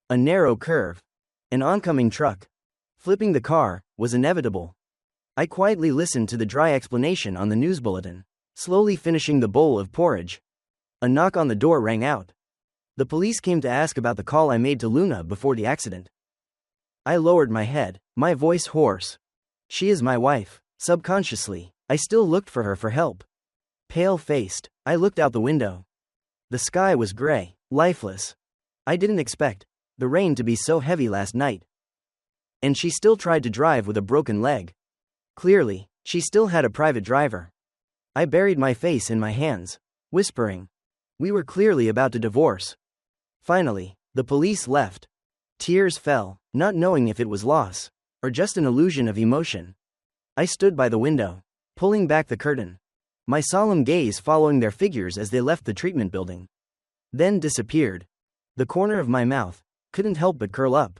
a narrow curve, an oncoming truck. Flipping the car was inevitable. I quietly listened to the dry explanation on the news bulletin, slowly finishing the bowl of porridge. A knock on the door rang out. The police came to ask about the call I made to Luna before the accident. I lowered my head, my voice hoarse. She is my wife. Subconsciously, I still looked for her for help. Pale-faced, I looked out the window. The sky was gray, lifeless. I didn't expect the rain to be so heavy last night. And she still tried to drive with a broken leg. Clearly, she still had a private driver. I buried my face in my hands, whispering. We were clearly about to divorce. Finally, the police left. Tears fell, not knowing if it was loss, or just an illusion of emotion. I stood by the window, pulling back the curtain, my solemn gaze following their figures as they left the treatment building. Then disappeared. The corner of my mouth couldn't help but curl up.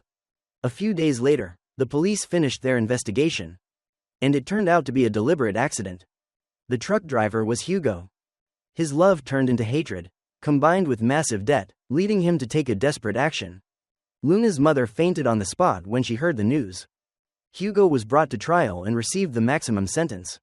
A few days later, the police finished their investigation, and it turned out to be a deliberate accident. The truck driver was Hugo. His love turned into hatred, combined with massive debt, leading him to take a desperate action. Luna's mother fainted on the spot when she heard the news. Hugo was brought to trial and received the maximum sentence.